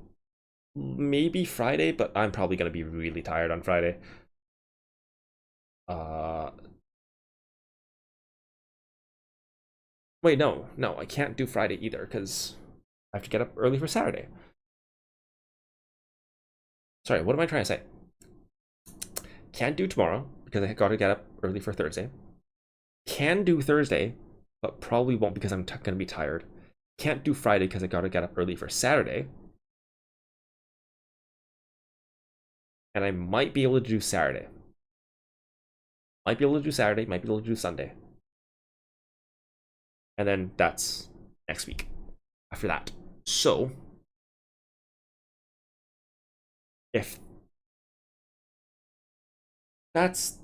maybe Friday, but I'm probably gonna be really tired on Friday. Wait, no, I can't do Friday either, because I have to get up early for Saturday. Sorry, what am I trying to say? Can't do tomorrow, because I gotta get up early for Thursday. Can do Thursday, but probably won't because I'm gonna be tired. Can't do Friday because I gotta get up early for Saturday. And I might be able to do Saturday. Might be able to do Saturday, might be able to do Sunday. And then that's next week after that. So, if that's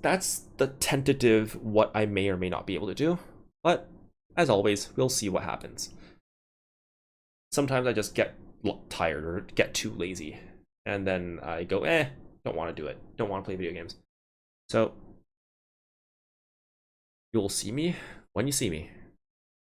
the tentative what I may or may not be able to do. But as always, we'll see what happens. Sometimes I just get tired or get too lazy. and then I go, don't want to do it. Don't want to play video games. So you'll see me when you see me.